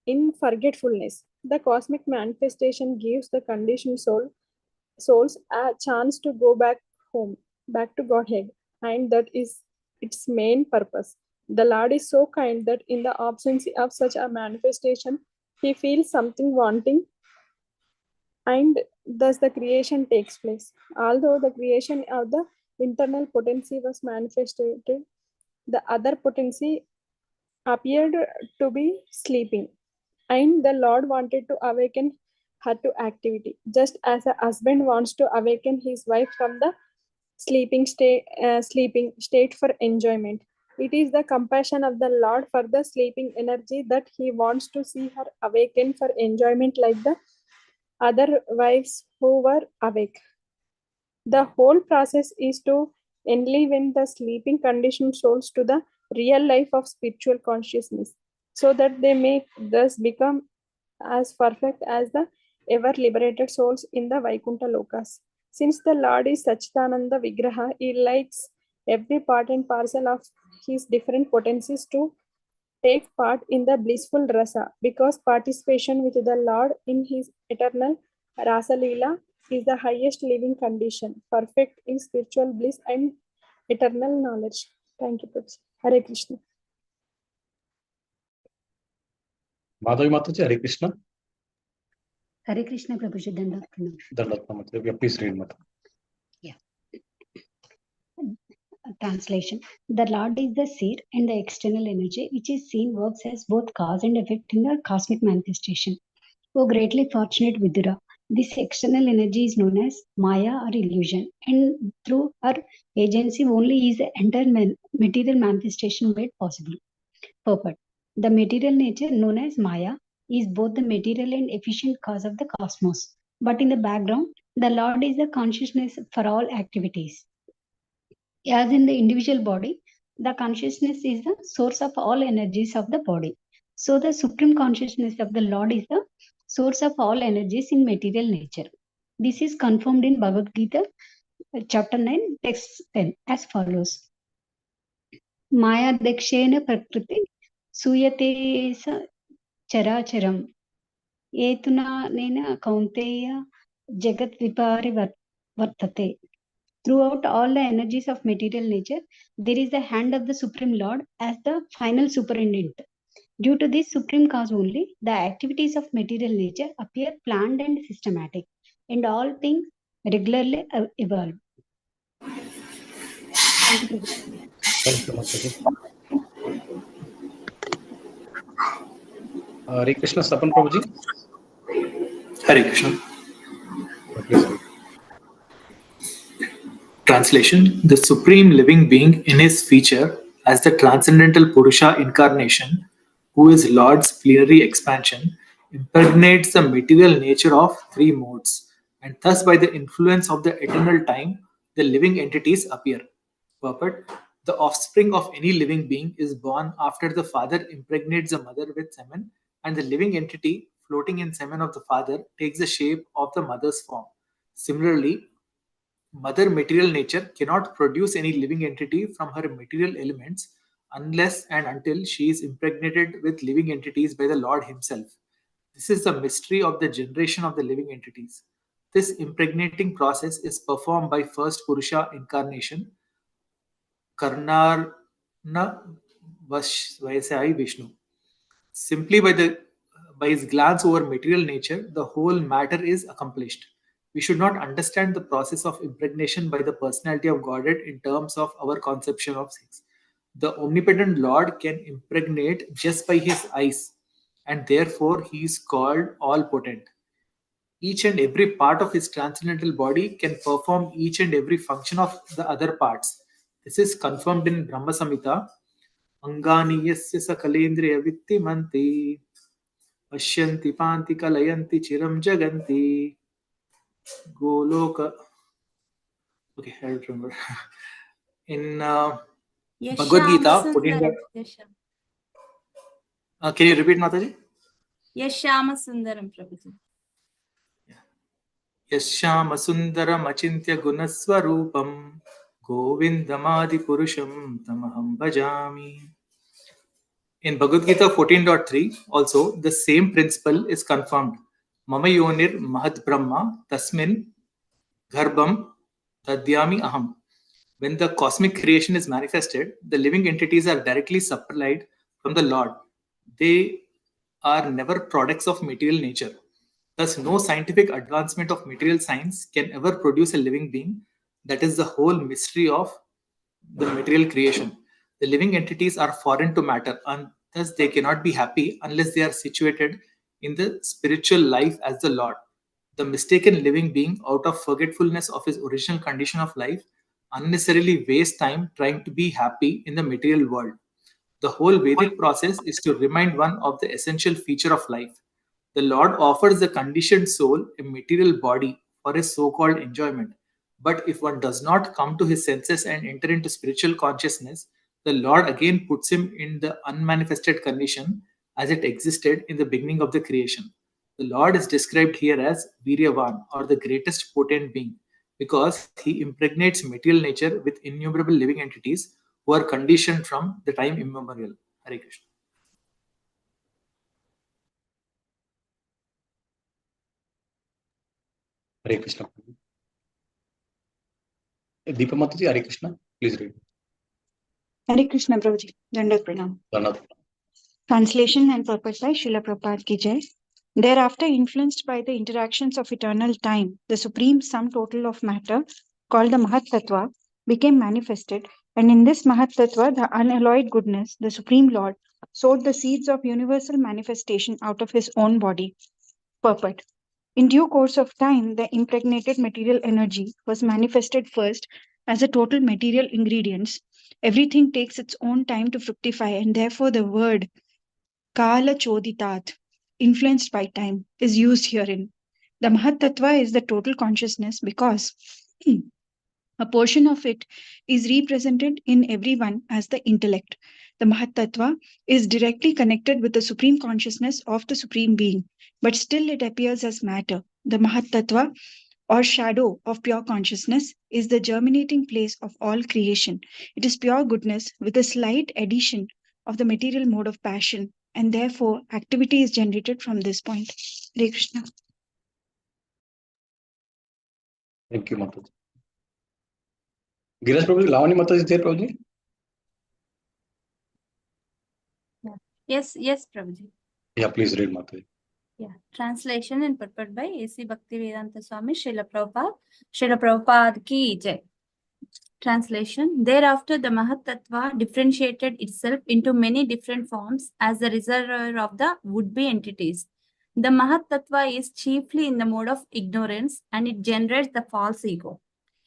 C: in forgetfulness. The cosmic manifestation gives the conditioned souls a chance to go back home, back to Godhead, and that is its main purpose. The Lord is so kind that in the absence of such a manifestation, He feels something wanting, and thus the creation takes place. Although the creation of the internal potency was manifested, the other potency appeared to be sleeping, and the Lord wanted to awaken her to activity, just as a husband wants to awaken his wife from the sleeping state for enjoyment. It is the compassion of the Lord for the sleeping energy that He wants to see her awaken for enjoyment like the other wives who were awake. The whole process is to enliven the sleeping conditioned souls to the real life of spiritual consciousness. so that they may thus become as perfect as the ever liberated souls in the Vaikuntha Lokas. Since the Lord is Sachidananda Vigraha, he likes every part and parcel of his different potencies to take part in the blissful rasa, because participation with the Lord in his eternal rasa leela is the highest living condition, perfect in spiritual bliss and eternal knowledge. Thank you, Prabhuji. Hare Krishna.
B: Madhavi Mataji, Hare Krishna.
H: Hare Krishna, Prabhuji. Dandavat Pranam.
B: Dandavat Pranam. Yeah, please read, Mata.
H: Translation. The Lord is the seer and the external energy which is seen works as both cause and effect in the cosmic manifestation. O greatly fortunate Vidura, this external energy is known as Maya or illusion, and through her agency only is the entire material manifestation made possible. Purport. The material nature known as Maya is both the material and efficient cause of the cosmos, but in the background, the Lord is the consciousness for all activities. As in the individual body, the consciousness is the source of all energies of the body. So the supreme consciousness of the Lord is the source of all energies in material nature. This is confirmed in Bhagavad Gita, chapter 9, text 10, as follows. Maya dakshena prakriti suyate sa characharam etuna nena kaunteya jagat vipari vartate. Throughout all the energies of material nature, there is the hand of the Supreme Lord as the final superintendent. Due to this supreme cause only, the activities of material nature appear planned and systematic, and all things regularly evolve. Thank you, Prabhupada.
B: Thank you, Mataji. Hare Krishna, Stapan Prabhuji.
I: Hare Krishna.
B: Please read.
I: Translation. The Supreme Living Being in his feature as the Transcendental Purusha incarnation, who is Lord's plenary expansion, impregnates the material nature of three modes, and thus by the influence of the eternal time, the living entities appear. Purport. The offspring of any living being is born after the father impregnates the mother with semen, and the living entity floating in semen of the father takes the shape of the mother's form. Similarly, Mother material nature cannot produce any living entity from her material elements unless and until she is impregnated with living entities by the Lord Himself. This is the mystery of the generation of the living entities. This impregnating process is performed by first Purusha incarnation, Karnarna Vaisai Vishnu. Simply by his glance over material nature, the whole matter is accomplished. We should not understand the process of impregnation by the personality of Godhead in terms of our conception of sex. The omnipotent Lord can impregnate just by his eyes, and therefore he is called all potent. Each and every part of his transcendental body can perform each and every function of the other parts. This is confirmed in Brahma Samhita. Angani yasya sakalendriya vittimanti Pashyanti panti kalayanti chiram jaganti Goloka. Okay, I don't remember. In Bhagavad Gita, 14. Can you repeat, Mataji?
J: Yashama Sundaram Prabhuji.
I: Yashama Sundaram Achintya Gunaswarupam Govindamadi Purusham Tamaham Bhajami. In Bhagavad Gita 14.3, also the same principle is confirmed. Mama Yonir Mahad Brahma Tasmin Garbham Tadyami Aham. When the cosmic creation is manifested, the living entities are directly supplied from the Lord. They are never products of material nature. Thus, no scientific advancement of material science can ever produce a living being. That is the whole mystery of the material creation. The living entities are foreign to matter, and thus they cannot be happy unless they are situated in the spiritual life as the Lord. The mistaken living being, out of forgetfulness of his original condition of life, unnecessarily wastes time trying to be happy in the material world. The whole Vedic process is to remind one of the essential feature of life. The Lord offers the conditioned soul a material body for his so-called enjoyment. But if one does not come to his senses and enter into spiritual consciousness, the Lord again puts him in the unmanifested condition as it existed in the beginning of the creation. The Lord is described here as Viryavan, or the greatest potent being, because he impregnates material nature with innumerable living entities who are conditioned from the time immemorial. Hare Krishna.
B: Hare Krishna. Deepa Mataji, Hare Krishna, please read.
K: Hare Krishna Prabhuji, Dandavat Pranam.
B: Dandavat.
K: Translation and purpose by Srila Prabhupada ki jai. Thereafter, influenced by the interactions of eternal time, the supreme sum total of matter, called the Mahat Tattva, became manifested, and in this Mahat Tattva, the unalloyed goodness, the Supreme Lord, sowed the seeds of universal manifestation out of his own body. Purport. In due course of time, the impregnated material energy was manifested first as a total material ingredients. Everything takes its own time to fructify, and therefore the word Kala Choditat, influenced by time, is used herein. The Mahat Tattva is the total consciousness because a portion of it is represented in everyone as the intellect. The Mahat Tattva is directly connected with the supreme consciousness of the supreme being, but still it appears as matter. The Mahat Tattva, or shadow of pure consciousness, is the germinating place of all creation. It is pure goodness with a slight addition of the material mode of passion, and therefore activity is generated from this point. Hare Krishna.
B: Thank you, Mataji. Giraj Prabhuji, Lavani Mataji is there, Prabhuji?
J: Yes, Prabhuji.
B: Yeah, please read, Mataji.
J: Yeah, translation and purport by A.C. Bhaktivedanta Swami Srila Prabhupada ki jai. Translation. Thereafter, the Mahat Tattva differentiated itself into many different forms as the reservoir of the would-be entities. The Mahat Tattva is chiefly in the mode of ignorance, and it generates the false ego.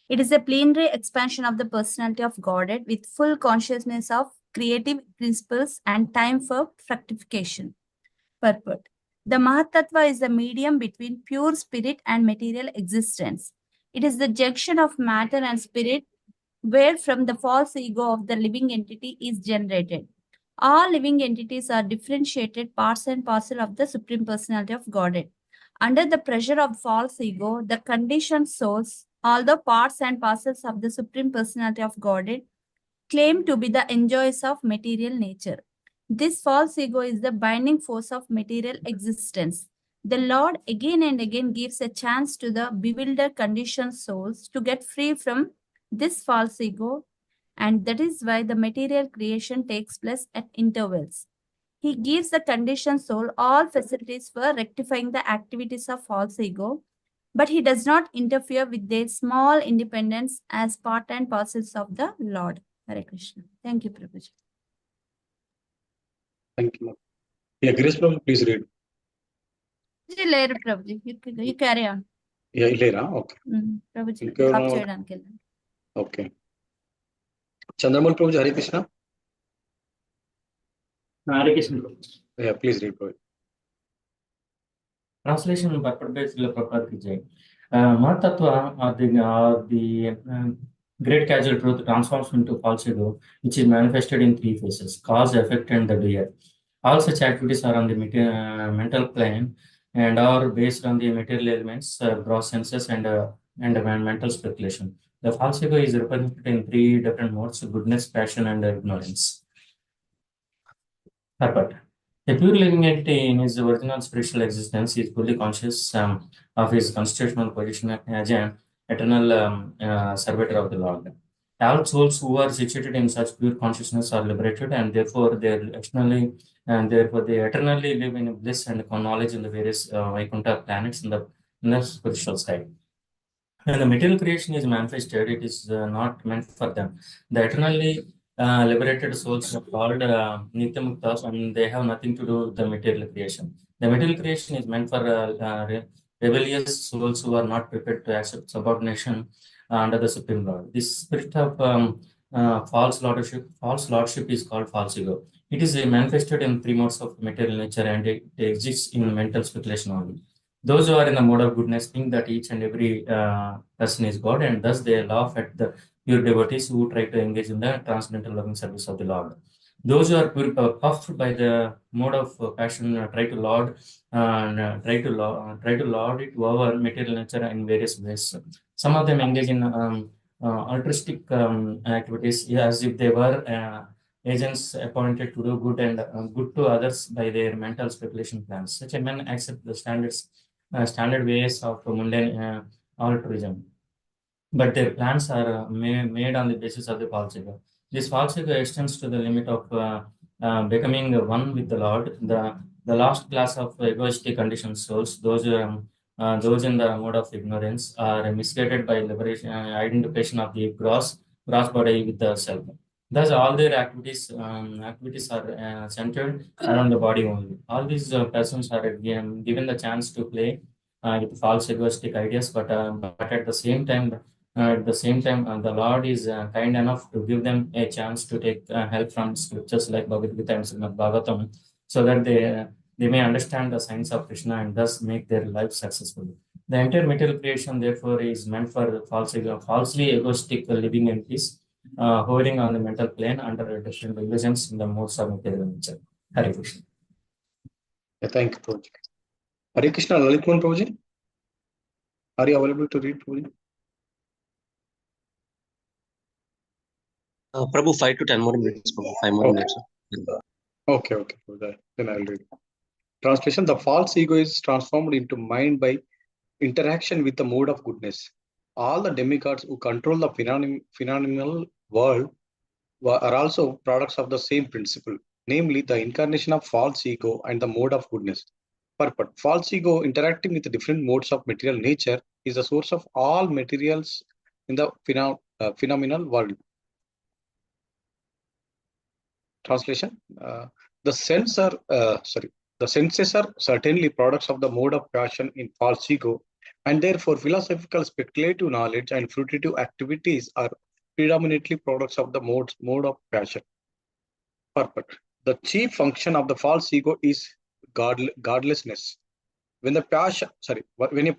J: It is a plenary expansion of the personality of Godhead with full consciousness of creative principles and time for fructification. Purport. The Mahat Tattva is the medium between pure spirit and material existence. It is the junction of matter and spirit where from the false ego of the living entity is generated. All living entities are differentiated parts and parcel of the Supreme Personality of Godhead. Under the pressure of false ego, the conditioned souls, although parts and parcels of the Supreme Personality of Godhead, claim to be the enjoyers of material nature. This false ego is the binding force of material existence. The Lord again and again gives a chance to the bewildered conditioned souls to get free from this false ego, and that is why the material creation takes place at intervals. He gives the conditioned soul all facilities for rectifying the activities of false ego, but he does not interfere with their small independence as part and parcels of the Lord. Hare Krishna. Thank you, Prabhuji.
B: Thank you. Yeah, Giraj Prabhuji, please read.
J: Later, Prabhuji. You carry on.
B: Yeah, Ilera, okay.
J: Prabhuji,
B: Inkevarna-
J: drop చేయడానికి వెళ్ళండి.
B: Okay. Chandramal Prabhuji, Hare Krishna.
L: Hare Krishna.
B: Yeah, please read, Prabhuji.
L: Translation and purport by Srila Prabhupada ki jai. Mahat Tattva, the great causal truth, transforms into false ego, which is manifested in three phases: cause, effect, and the doer. All such activities are on the mental plane and are based on the material elements, gross senses, and mental speculation. The false ego is represented in three different modes: goodness, passion, and ignorance. Purport. A pure living entity in his original spiritual existence is fully conscious of his constitutional position as an eternal servitor of the Lord. All souls who are situated in such pure consciousness are liberated, and therefore they eternally live in bliss and knowledge in the various Vaikuntha planets in the spiritual side. When the material creation is manifested, it is not meant for them. The eternally liberated souls are called Nityamuktas, and they have nothing to do with the material creation. The material creation is meant for rebellious souls who are not prepared to accept subordination under the Supreme Lord. This spirit of false lordship is called false ego. It is manifested in three modes of material nature, and it exists in mental speculation only. Those who are in the mode of goodness think that each and every person is God, and thus they laugh at the pure devotees who try to engage in the transcendental loving service of the Lord. Those who are puffed by the mode of passion try to lord it over material nature in various ways. Some of them engage in altruistic activities, as if they were agents appointed to do good and good to others by their mental speculation plans. Such men accept the standard ways of mundane altruism, but their plans are made on the basis of the false ego. This false ego extends to the limit of becoming one with the Lord. The last class of egoistic conditioned souls, those in the mode of ignorance, are misguided by liberation, identification of the gross body with the self. Thus, all their activities are centered around the body only. All these persons are given the chance to play with false egoistic ideas, but at the same time, the Lord is kind enough to give them a chance to take help from scriptures like Bhagavad Gita and Srimad Bhagavatam, so that they may understand the science of Krishna and thus make their life successful. The entire material creation, therefore, is meant for falsely egoistic living entities hovering on the mental plane under different illusions in the modes of material nature. Hare Krishna.
B: Yeah, thank you, Prabhuji. Hare Krishna, Lalitman Prabhuji. Are you available to read, Prabhuji?
D: Prabhu, 5 to 10 more minutes. Prabhu, 5 more minutes.
B: Okay. Then I'll read. Translation: the false ego is transformed into mind by interaction with the mode of goodness. All the demigods who control the phenomenal world are also products of the same principle, namely the incarnation of false ego and the mode of goodness. Purport: false ego interacting with the different modes of material nature is the source of all materials in the phenomenal world. Translation: the senses are certainly products of the mode of passion in false ego, and therefore philosophical speculative knowledge and fruitive activities are predominantly products of the mode of passion. Purport: the chief function of the false ego is godlessness. When a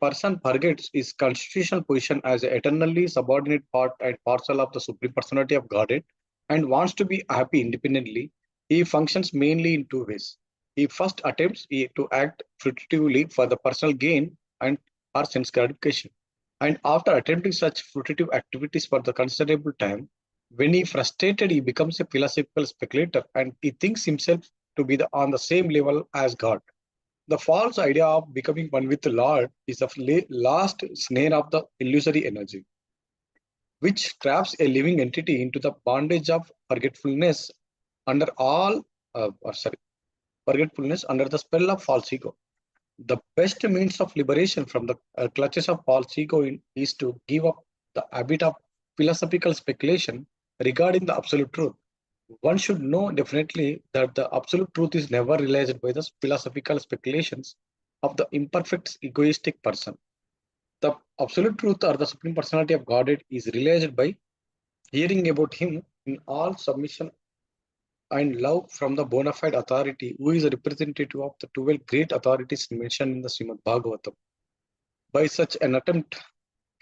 B: person forgets his constitutional position as an eternally subordinate part and parcel of the Supreme Personality of Godhead and wants to be happy independently, he functions mainly in two ways. He first attempts to act fruitively for the personal gain and or sense gratification. And after attempting such fruitive activities for the considerable time, when he frustrated, he becomes a philosophical speculator and he thinks himself to be on the same level as God. The false idea of becoming one with the Lord is the last snare of the illusory energy, which traps a living entity into the bondage of forgetfulness under forgetfulness under the spell of false ego. The best means of liberation from the clutches of false ego is to give up the habit of philosophical speculation regarding the absolute truth. One should know definitely that the absolute truth is never realized by the philosophical speculations of the imperfect egoistic person. The absolute truth or the Supreme Personality of Godhead is realized by hearing about him in all submission and love from the bona fide authority who is a representative of the 12 great authorities mentioned in the Srimad Bhagavatam. By such an attempt,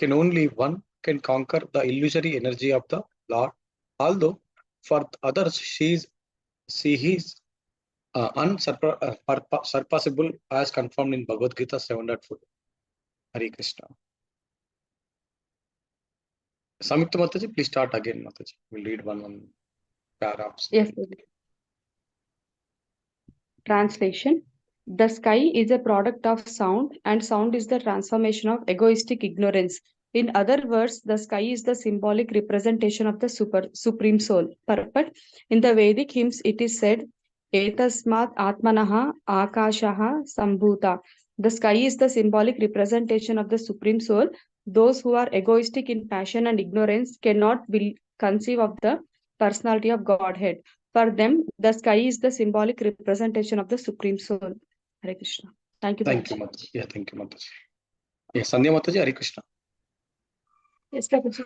B: only one can conquer the illusory energy of the Lord, although for others she is unsurpassable as confirmed in Bhagavad Gita 7.4. Hare Krishna. Samyukta Mataji, please start again, Mataji. We'll read one paragraphs.
E: Yes. Translation: the sky is a product of sound, and sound is the transformation of egoistic ignorance. In other words, the sky is the symbolic representation of the supreme soul. Purport: in the Vedic hymns, it is said, Etasmat Atmanaha Akashaha Sambhuta. The sky is the symbolic representation of the supreme soul. Those who are egoistic in passion and ignorance cannot conceive of the personality of Godhead. For them, the sky is the symbolic representation of the Supreme Soul. Hare Krishna. Thank you.
B: Thank you, Mataji. Yeah, thank you, Mataji. Yes, Sandhya Mataji, Hare Krishna.
F: Yes, Prabhuji.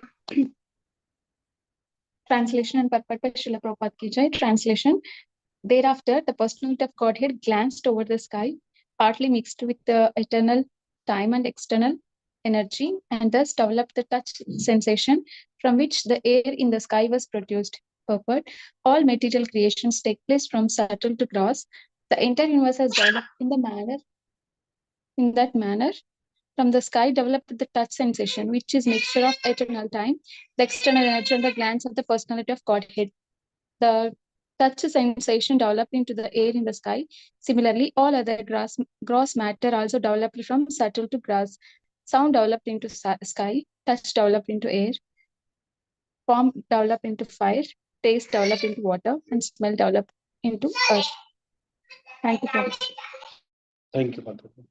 F: Translation and purport by Srila Prabhupada Ki Jai. Translation: thereafter, the personality of Godhead glanced over the sky, partly mixed with the eternal time and external energy, and thus developed the touch sensation from which the air in the sky was produced. Purport. All material creations take place from subtle to gross. The entire universe has developed in that manner. From the sky developed the touch sensation, which is mixture of eternal time, the external energy, and the glance of the personality of Godhead. The touch sensation developed into the air in the sky. Similarly, all other gross matter also developed from subtle to gross. Sound developed into sky, touch developed into air, form developed into fire, taste developed into water, and smell developed into earth. Thank you, Professor.
B: Thank you, Mataji.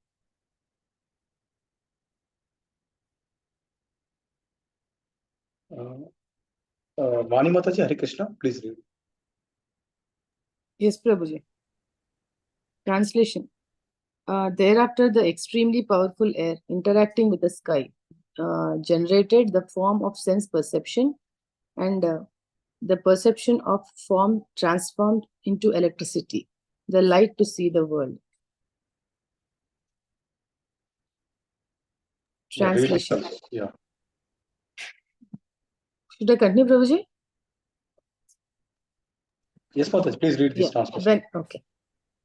B: Vani Mataji, Hare Krishna, please read.
G: Yes, Prabhuji. Translation. Thereafter, the extremely powerful air interacting with the sky generated the form of sense perception, and the perception of form transformed into electricity, the light to see the world. Translation.
B: Yeah.
G: Should I continue, Prabhuji?
B: Yes, Mataji, please read this translation.
G: Okay.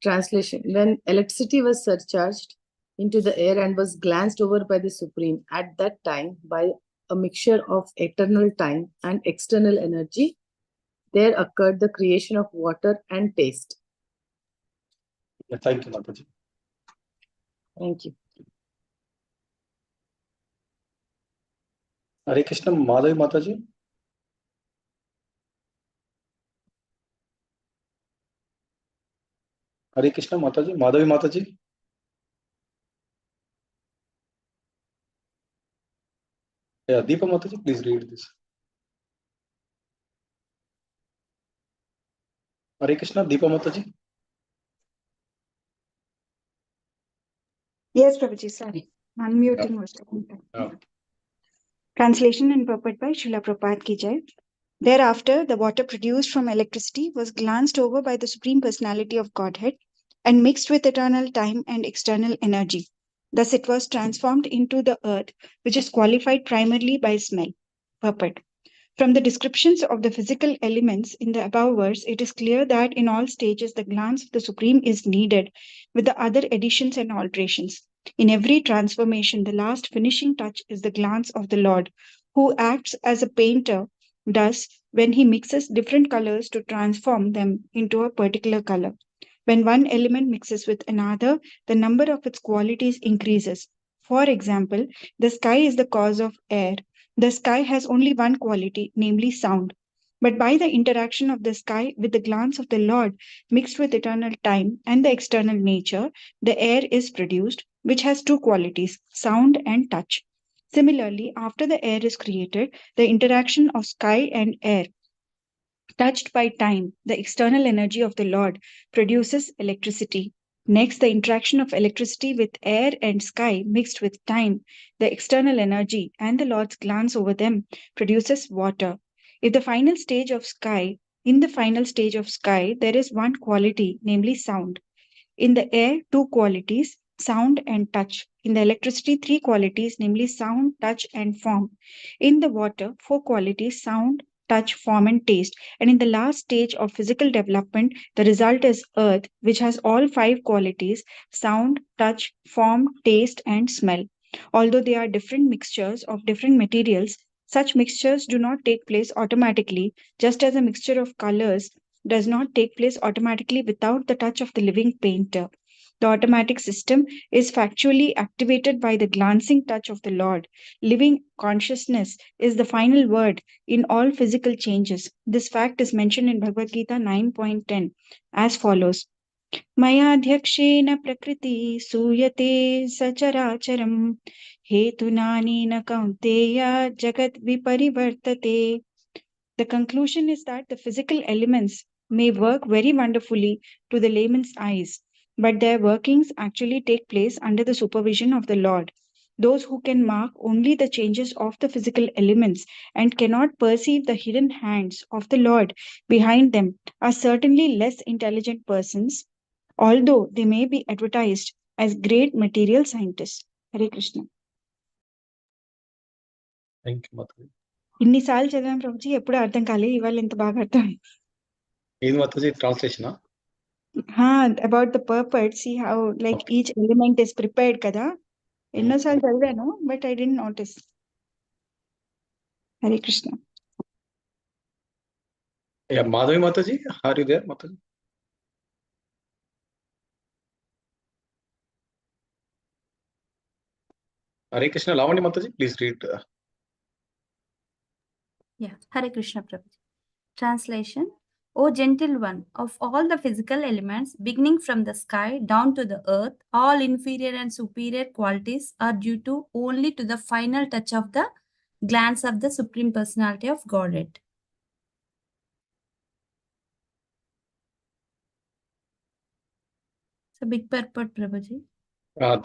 G: Translation. When electricity was surcharged into the air and was glanced over by the Supreme, at that time, by a mixture of eternal time and external energy, there occurred the creation of water and taste.
B: Yeah, thank you, Mataji.
G: Thank you.
B: Hare Krishna, Madhavi Mataji. Hare Krishna, Mataji, Madhavi Mataji. Yeah, Deepa Mataji, please read this. Hare Krishna, Deepa Mataji.
K: Yes, Prabhuji, sorry. Unmuting was taking time. Translation and purport by Srila Prabhupada Ki Jai. Thereafter, the water produced from electricity was glanced over by the Supreme Personality of Godhead and mixed with eternal time and external energy. Thus, it was transformed into the earth, which is qualified primarily by smell. Purport. From the descriptions of the physical elements in the above verse, it is clear that in all stages the glance of the Supreme is needed with the other additions and alterations. In every transformation, the last finishing touch is the glance of the Lord, who acts as a painter does when he mixes different colors to transform them into a particular color. When one element mixes with another, the number of its qualities increases. For example, the sky is the cause of air. The sky has only one quality, namely sound. But by the interaction of the sky with the glance of the Lord, mixed with eternal time and the external nature, the air is produced, which has two qualities, sound and touch. Similarly, after the air is created, the interaction of sky and air, touched by time, the external energy of the Lord, produces electricity. Next, the interaction of electricity with air and sky mixed with time, the external energy, and the Lord's glance over them produces water. In the final stage of sky, there is one quality, namely sound. In the air, two qualities, sound and touch. In the electricity, three qualities, namely sound, touch, and form. In the water, four qualities, sound, touch, form, and taste. And in the last stage of physical development, the result is earth, which has all five qualities, sound, touch, form, taste, and smell. Although they are different mixtures of different materials, such mixtures do not take place automatically, just as a mixture of colors does not take place automatically without the touch of the living painter. The automatic system is factually activated by the glancing touch of the Lord. Living consciousness is the final word in all physical changes. This fact is mentioned in Bhagavad Gita 9.10 as follows. Mayadhyakshena prakriti suyate sacharacharam hetunani na kaunteya jagat viparivartate. The conclusion is that the physical elements may work very wonderfully to the layman's eyes, but their workings actually take place under the supervision of the Lord. Those who can mark only the changes of the physical elements and cannot perceive the hidden hands of the Lord behind them are certainly less intelligent persons, although they may be advertised as great material scientists. Hare Krishna.
B: Thank you, Madhavi.
K: ఇన్నిసార్లు చదివాను ప్రభుజీ, ఎప్పుడు అర్థం కాలేదు. ఇవాళ ఎంత బాగా అర్థం.
B: ఏది మాతాజీ ట్రాన్స్లేషనా?
K: About the purport, see how like each element is prepared కదా. ఎన్నోసార్లు చదివాను, but I don't notice. Hare Krishna.
B: Madhavi Mataji, are you there Mataji? Hare Krishna, Lavanya Mataji, please read.
J: Yeah, Hare Krishna Prabhuji. Translation. O gentle one, of all the physical elements, beginning from the sky down to the earth, all inferior and superior qualities are due to only to the final touch of the glance of the Supreme Personality of Godhead. So big purport, Prabhuji.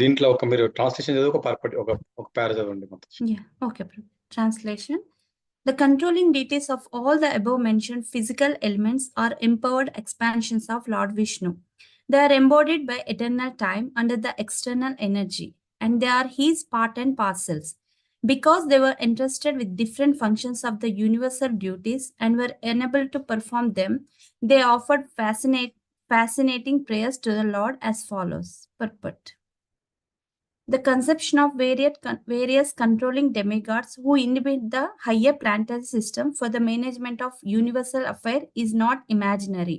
B: దీంట్లో ఒక మీరు translation చదివి ఒక పర్పట్ ఒక పార చదవండి Mataji.
J: Yeah, okay, Prabhuji. Translation. The controlling deities of all the above-mentioned physical elements are empowered expansions of Lord Vishnu. They are embodied by eternal time under the external energy, and they are his part and parcels. Because they were entrusted with different functions of the universal duties and were unable to perform them, they offered fascinating prayers to the Lord as follows. Purport. The conception of various controlling demigods who inhabit the higher planetary system for the management of universal affairs is not imaginary,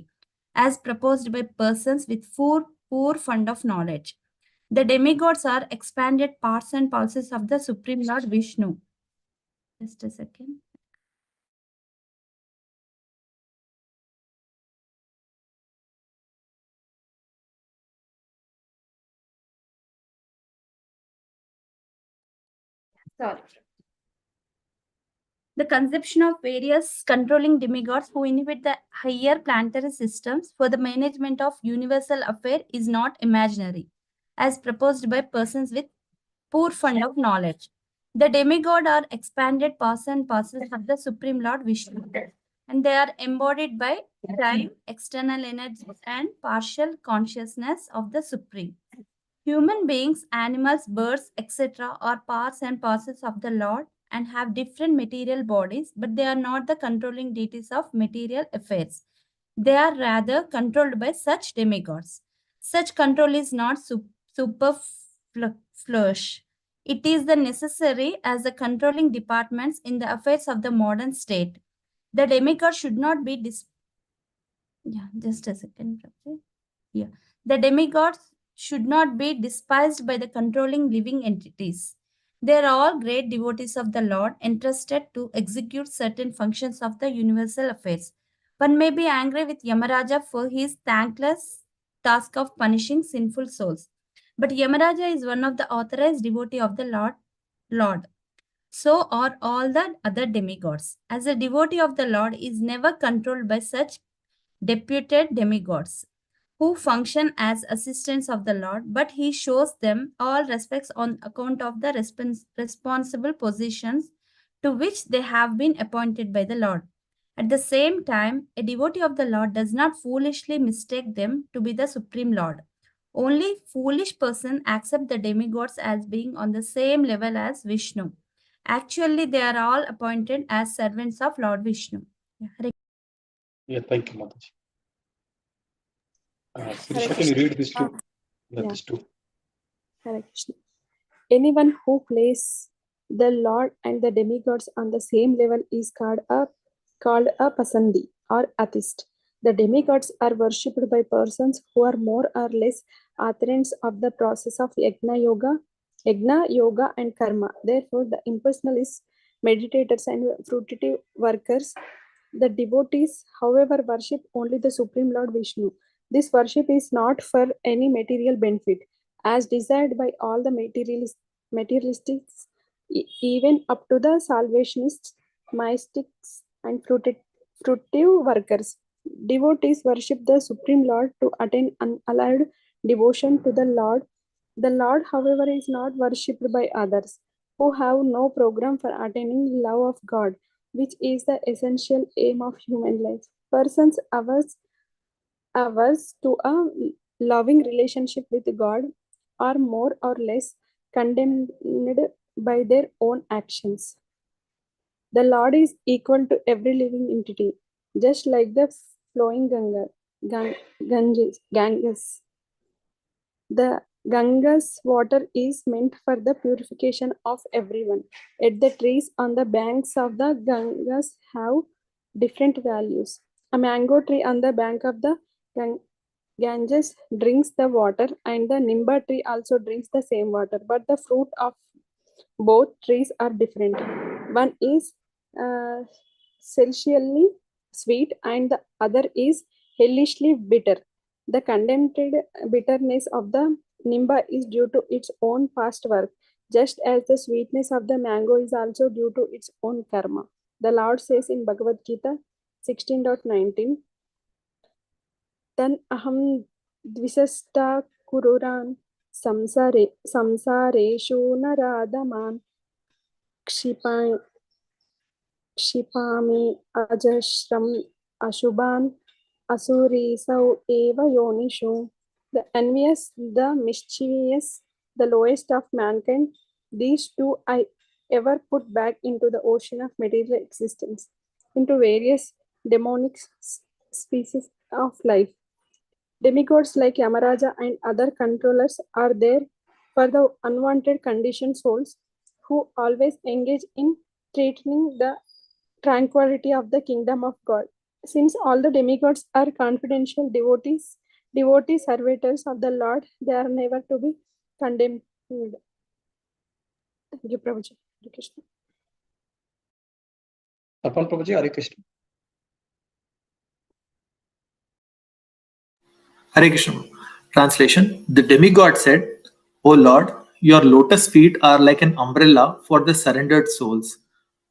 J: as proposed by persons with poor fund of knowledge. The demigods are expanded parts and pulses of the Supreme Lord Vishnu. Just a second. Sorry. The conception of various controlling demigods who inhabit the higher planetary systems for the management of universal affairs is not imaginary, as proposed by persons with poor fund of knowledge. The demigod are expanded parts and parcels of the Supreme Lord Vishnu, and they are embodied by time, external energy, and partial consciousness of the Supreme. Human beings, animals, birds, etc. are parts and parcels of the Lord and have different material bodies, but they are not the controlling deities of material affairs. They are rather controlled by such demigods. Such control is not superfluous. It is the necessary as the controlling departments in the affairs of the modern state. The demigod should not be just a second. Yeah. The demigods should not be despised by the controlling living entities. They are all great devotees of the Lord, entrusted to execute certain functions of the universal affairs. One may be angry with Yamaraja for his thankless task of punishing sinful souls. But Yamaraja is one of the authorized devotee of the Lord. So are all the other demigods. As a devotee of the Lord is never controlled by such deputed demigods who function as assistants of the Lord, but he shows them all respects on account of the responsible positions to which they have been appointed by the Lord. At the same time, a devotee of the Lord does not foolishly mistake them to be the Supreme Lord. Only foolish person accept the demigods as being on the same level as Vishnu. Actually, they are all appointed as servants of Lord Vishnu.
B: Yeah, thank you, Mataji. Sirisha, can you read this too? This too.
C: Hare Krishna. Anyone who places the Lord and the demigods on the same level is called a pasandi or atheist. The demigods are worshipped by persons who are more or less adherents of the process of yajna, yoga, and karma. Therefore, the impersonalists, meditators, and fruitive workers, the devotees, however, worship only the Supreme Lord Vishnu. This worship is not for any material benefit, as desired by all the materialists, even up to the salvationists, mystics, and fruitive workers. Devotees worship the Supreme Lord to attain unalloyed devotion to the Lord. The Lord, however, is not worshipped by others who have no program for attaining love of God, which is the essential aim of human life. Persons averse to a loving relationship with God are more or less condemned by their own actions. The Lord is equal to every living entity, just like the flowing Ganges. The Ganga's water is meant for the purification of everyone. Yet the trees on the banks of the Ganges have different values. A mango tree on the bank of the Ganges drinks the water, and the Nimba tree also drinks the same water, but the fruit of both trees are different. One is celestially sweet, and the other is hellishly bitter. The condemned bitterness of the Nimba is due to its own past work, just as the sweetness of the mango is also due to its own karma. The Lord says in Bhagavad Gita 16.19, Tan aham dvisasta kururan samsareshu naradaman क्षिपामि ajashram ashubhan asurisau eva yonishu. The envious, the mischievous, the lowest of mankind, these two I ever put back into the ocean of material existence, into various demonic species of life. Demigods like Yamaraja and other controllers are there for the unwanted conditioned souls who always engage in threatening the tranquility of the kingdom of God. Since all the demigods are confidential devotees, servitors of the Lord, they are never to be condemned. Thank you, Prabhuji. Hare Krishna.
B: Arpan Prabhuji, Hare Krishna.
I: Hare Krishna. Translation: The demigod said, O Lord, your lotus feet are like an umbrella for the surrendered souls,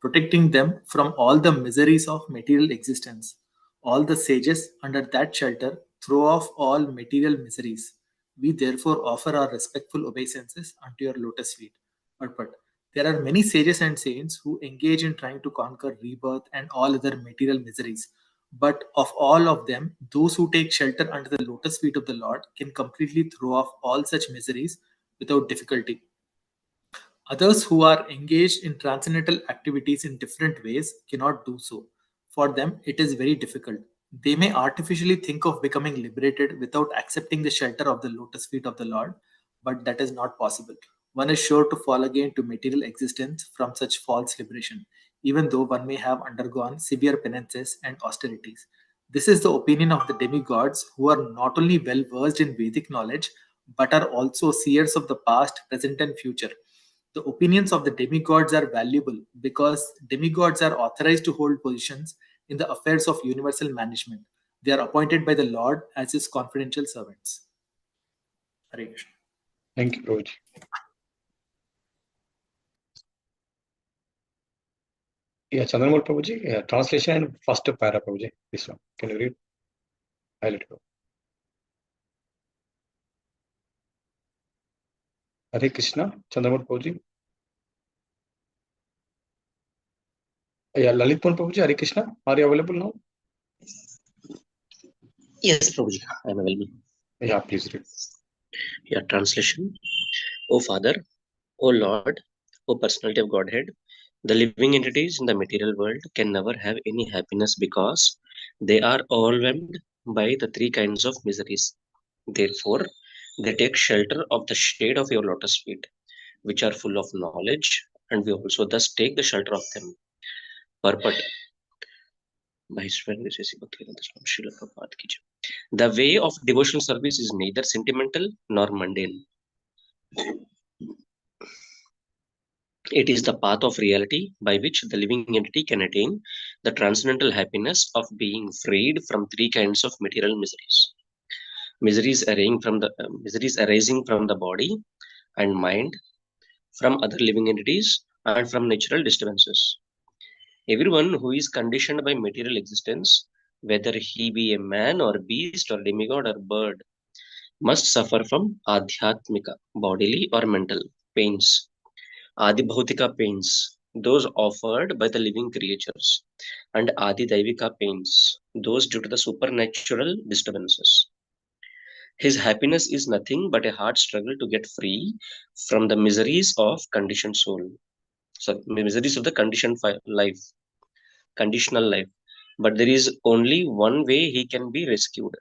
I: protecting them from all the miseries of material existence. All the sages under that shelter throw off all material miseries. We therefore offer our respectful obeisances unto your lotus feet. But there are many sages and saints who engage in trying to conquer rebirth and all other material miseries. But of all of them, those who take shelter under the lotus feet of the Lord can completely throw off all such miseries without difficulty. Others who are engaged in transcendental activities in different ways cannot do so. For them, it is very difficult. They may artificially think of becoming liberated without accepting the shelter of the lotus feet of the Lord, but that is not possible. One is sure to fall again to material existence from such false liberation, even though one may have undergone severe penances and austerities. This is the opinion of the demigods, who are not only well versed in Vedic knowledge, but are also seers of the past, present, and future. The opinions of the demigods are valuable because demigods are authorized to hold positions in the affairs of universal management. They are appointed by the Lord as his confidential servants. Hare Krishna.
B: Thank you, Prabhuji. Yeah, Chandramukhi Prabhuji, yeah, translation and first para, Prabhuji. This one. Can you read? I'll let go. Hare Krishna, Chandramukhi Prabhuji. Yeah, Lalitpur Prabhuji, Hare Krishna. Are you available now?
D: Yes, Prabhuji, I am available.
B: Yeah, please read.
D: Yeah, translation. O Father, O Lord, O Personality of Godhead, the living entities in the material world can never have any happiness because they are overwhelmed by the three kinds of miseries. Therefore, they take shelter of the shade of your lotus feet, which are full of knowledge, and we also thus take the shelter of them. Purport. The way of devotional service is neither sentimental nor mundane. It is the path of reality by which the living entity can attain the transcendental happiness of being freed from three kinds of material miseries. Miseries arising from the body and mind, from other living entities, and from natural disturbances. Everyone who is conditioned by material existence, whether he be a man or beast or demigod or bird, must suffer from adhyatmika, bodily or mental pains, adibhautika pains, those offered by the living creatures, and adidaivika pains, those due to the supernatural disturbances. His happiness is nothing but a hard struggle to get free from the miseries of conditioned soul. miseries of the life, conditional life. But there is only one way he can be rescued,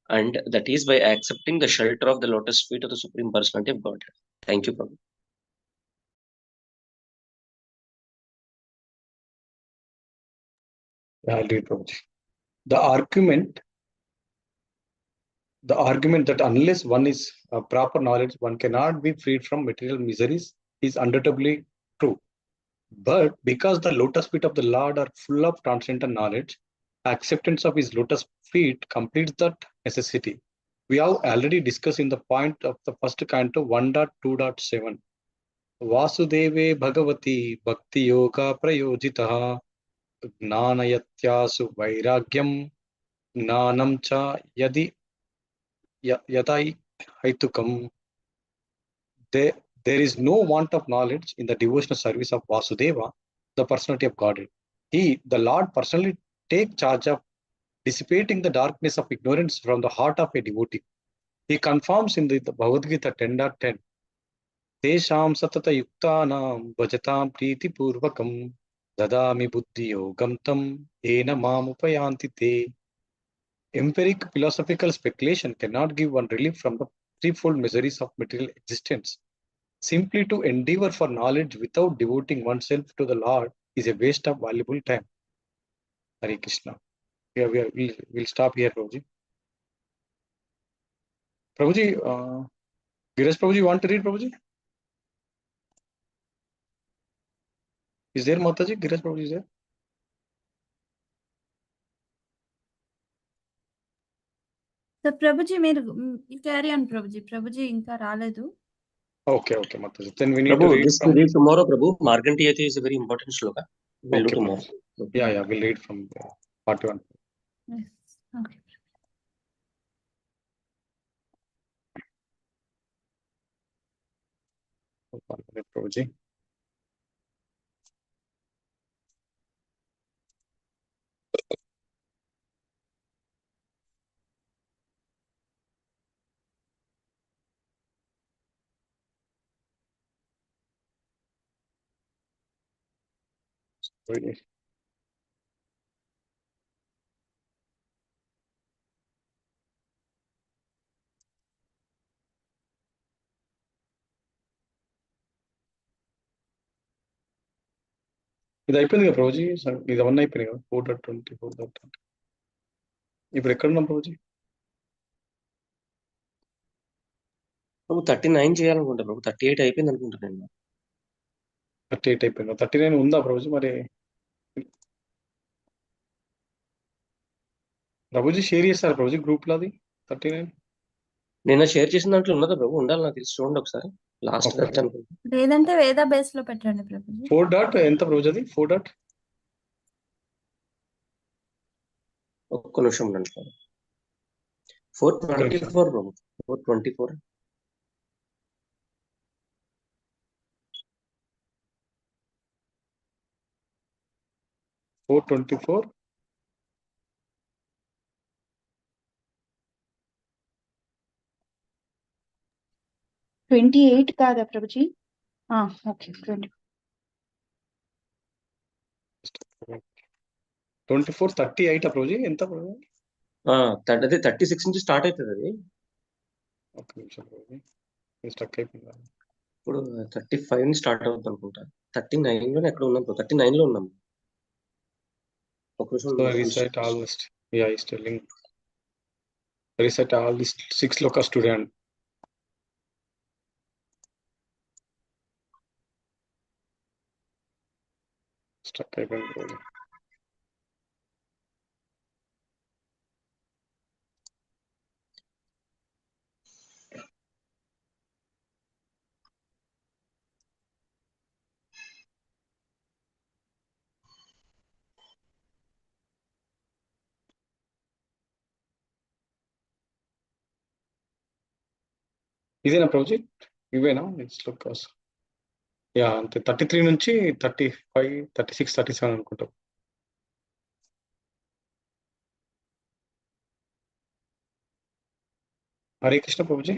D: and that is by accepting the shelter of the lotus feet of the Supreme Personality of Godhead. Thank you, Prabhu.
B: I'll read, Prabhuji. The argument that unless one is proper knowledge, one cannot be freed from material miseries is undoubtedly true. But because the lotus feet of the Lord are full of transcendental knowledge, acceptance of his lotus feet completes that necessity. We have already discussed in the point of the first canto 1.2.7. Vasudeve Bhagavati Bhakti Yoga Prayojitaha Gnanayatyasu Vairagyam Gnanam cha Yadai Haitukam. There is no want of knowledge in the devotional service of Vasudeva, the personality of Godhead. He, the Lord, personally take charge of dissipating the darkness of ignorance from the heart of a devotee. He confirms in the Bhagavad Gita 10.10, Tesham satata yuktanam bhajatam priti purvakam dadami buddhi yogam tam ena mam upayanti te. Empiric philosophical speculation cannot give one relief from the threefold miseries of material existence. Simply to endeavor for knowledge without devoting oneself to the Lord is a waste of valuable time. Hare Krishna. We'll stop here, Prabhuji. Prabhuji, Giresh Prabhuji, want to read, Prabhuji? Is there Mataji? Giresh Prabhuji is there?
J: So Prabhuji, you carry on, Prabhuji. Prabhuji ఇంకా రాలేదు.
B: Okay, Mataji. Then we need
D: Prabhu,
B: to read
D: this we read tomorrow, Prabhu. Margantiyati is a very important shloka. We'll do tomorrow.
B: Yeah, we'll read from part 1.
J: Yes. Okay.
B: Prabhuji. ఇది అయిపోయింది కదా ప్రభుజీ, ఇది అవన్నీ అయిపోయినాయి కదా 4.24. ఇప్పుడు ఎక్కడ ఉన్నాం ప్రభుజీ?
D: ప్రభు 39 చేయాలనుకుంటా ప్రభు. 38 అయిపోయింది అనుకుంటా నేను.
B: 38 అయిపోయింది. 39 ఉందా ప్రభుజీ? మరి ప్రభుజీ షేర్ చేస్తారు ప్రభుజీ గ్రూప్ లో అది 39
D: నేను షేర్ చేసిన దాంట్లో ఉన్నదా ప్రభు? ఉండాలి నాకు తెలిసి. చూడండి ఒకసారి. లాస్ట్
J: లేదంటే వేద బేస్ లో పెట్టండి ప్రభుజీ.
B: 4 డాట్ ఎంత ప్రభుజీ అది? 4 డాట్
D: ఒక్క నిమిషం ఉండండి. 424 ప్రభు. 424.
B: .424
K: 28 కాదా ప్రభుజీ? ఓకే
B: 24 38 ప్రభుజీ ఎంత ప్రభుజీ?
D: అదే 36 నుంచి స్టార్ట్ అవుతుంది అది.
B: ఒక్క నిమిషం ప్రభుజీ, స్టక్ అయిపోయింది.
D: ఇప్పుడు 35 నుంచి స్టార్ట్ అవుతుంది అనుకుంటా. 39 లోనే ఎక్కడ ఉన్నాం? 39 లో ఉన్నాం.
B: So recite all this. Yeah, he's telling. Recite all these 6 lokas today. Stuck అయిపోయింది. ఇదేనా ప్రభుజీ? ఇవేనా శ్లోకాస్? యా అంతే. 33 నుంచి 35, 36, 37 అనుకుంటాం. హరే కృష్ణ ప్రభుజీ.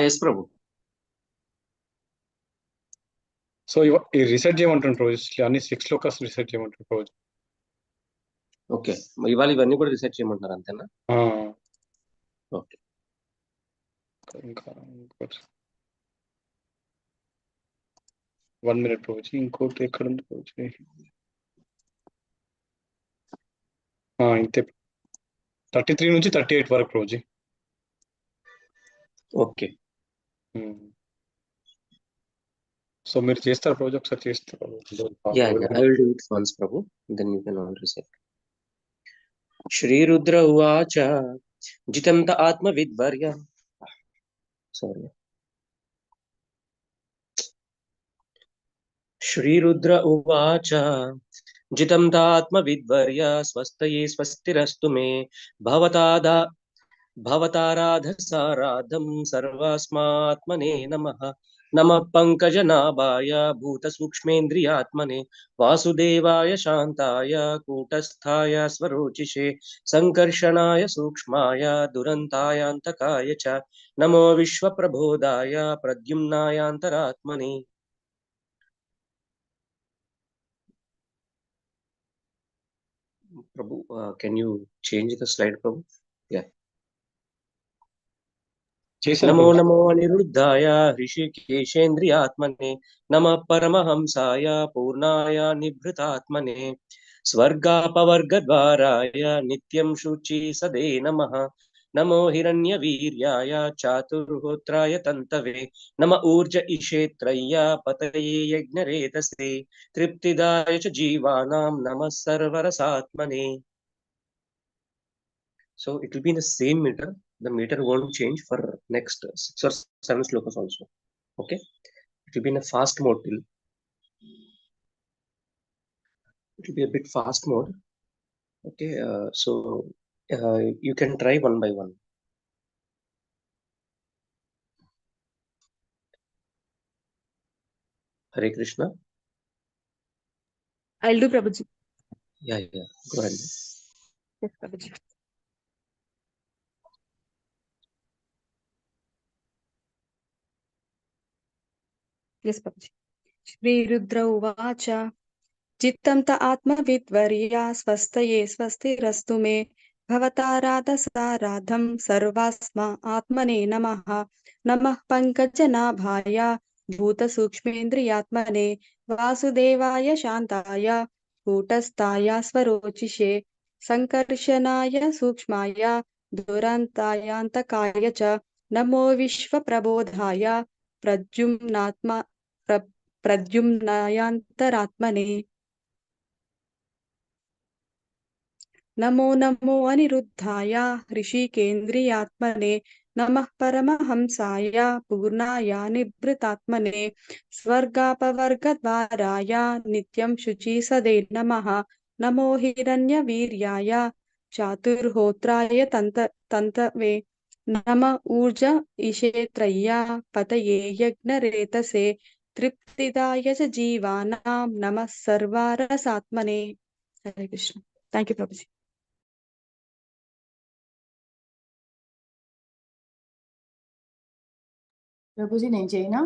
D: ఎస్ ప్రభు.
B: సో ఈ రీసెట్ చేయమంటాను ప్రాజెక్ట్ అన్ని 6 లోకస్ రీసెట్ చేయమంటారు ప్రాజెక్ట్.
D: ఓకే, ఇవాళ ఇవన్నీ కూడా రీసెర్చ్ చేయమంటారు అంతేనా? ఓకే,
B: ఇంకా 1 minute ప్రాజెక్ట్. ఇంకోటి ఎక్కడ ఉంది ప్రాజెక్ట్? ఇంతే 33 నుంచి 38 వరకు ప్రాజెక్ట్.
D: ఓకే.
B: సో మీరు చేస్తారు ప్రాజెక్ట్ ఒకసారి చేస్తారు.
D: Yeah, I will do it once, Prabhu. Then you can all recite. Shri Rudra Uvacha Jitam ta Atma Vidvarya. Sorry. Shri Rudra Uvacha Jitam ta Atma Vidvarya Swastaye Swastirastu me Bhavataradhasaradham Sarvasmatmane Namaha. नमः पंकजनाभाय भूतसूक्ष्मेन्द्रियात्मने वासुदेवाय शान्ताय कूटस्थाय स्वरोचिषे संकर्षणाय सूक्ष्माय दुरन्तायान्तकाय च नमो विश्वप्रबोधाय प्रद्युम्नायान्तरात्मने. Prabhu, can you change the slide, Prabhu? Yeah. Namo Namo अनिरुद्धाय ऋषिकेशेन्द्रियात्मने नमः परमहंसाय पूर्णाय निभृतात्मने स्वर्गापवर्गद्वाराय नित्यं शुचि सदे नमः. नमो हिरण्यवीर्याय चातुर्होत्राय तन्तवे नम Wurtz इषेत्रय्य पतये यज्ञरेतसे तृप्तिदाय च जीवानां नमः सर्वरसात्मने. So it will be in the same meter. The meter won't change for next 6 or 7 slokas also. Okay, it will be in a fast mode till. It will be a bit fast mode. Okay, so you can try one by one. Hare Krishna.
E: I'll do, Prabhuji.
D: Yeah, go ahead.
E: Yes, Prabhuji. Yes, Prabhuji. Shri Rudra Uvacha Jittam ta Atmavidvarya Swastaye Swastirastu me Bhavataradhasaradham Sarvasma Atmane Namaha. Namah Pankajanabhaya Bhutasukshmendriyatmane Vasudevaya Shantaya Kutastaya Swarocishe Sankarshanaya Sukshmaya Durantayantakaya cha Namo Vishwaprabodhaya Pradyumnayantaratmane. Namo Namo अनिरुद्धाय ऋषिकेन्द्रियात्मने नमः परमहंसाय पूर्णाय निभृतात्मने स्वर्गापवर्गद्वाराय नित्यं शुचि सदे नमः. नमो हिरण्यवीर्याय चातुर्होत्राय तन्तवे नम Wurtz इषेत्रय्य पतये यज्ञरेतसे तृप्तिदाय च जीवानां नमः सर्वारसात्मने. हरे Krishna. Thank you, Prabhuji.
G: Prabhuji, నేను చేయనా?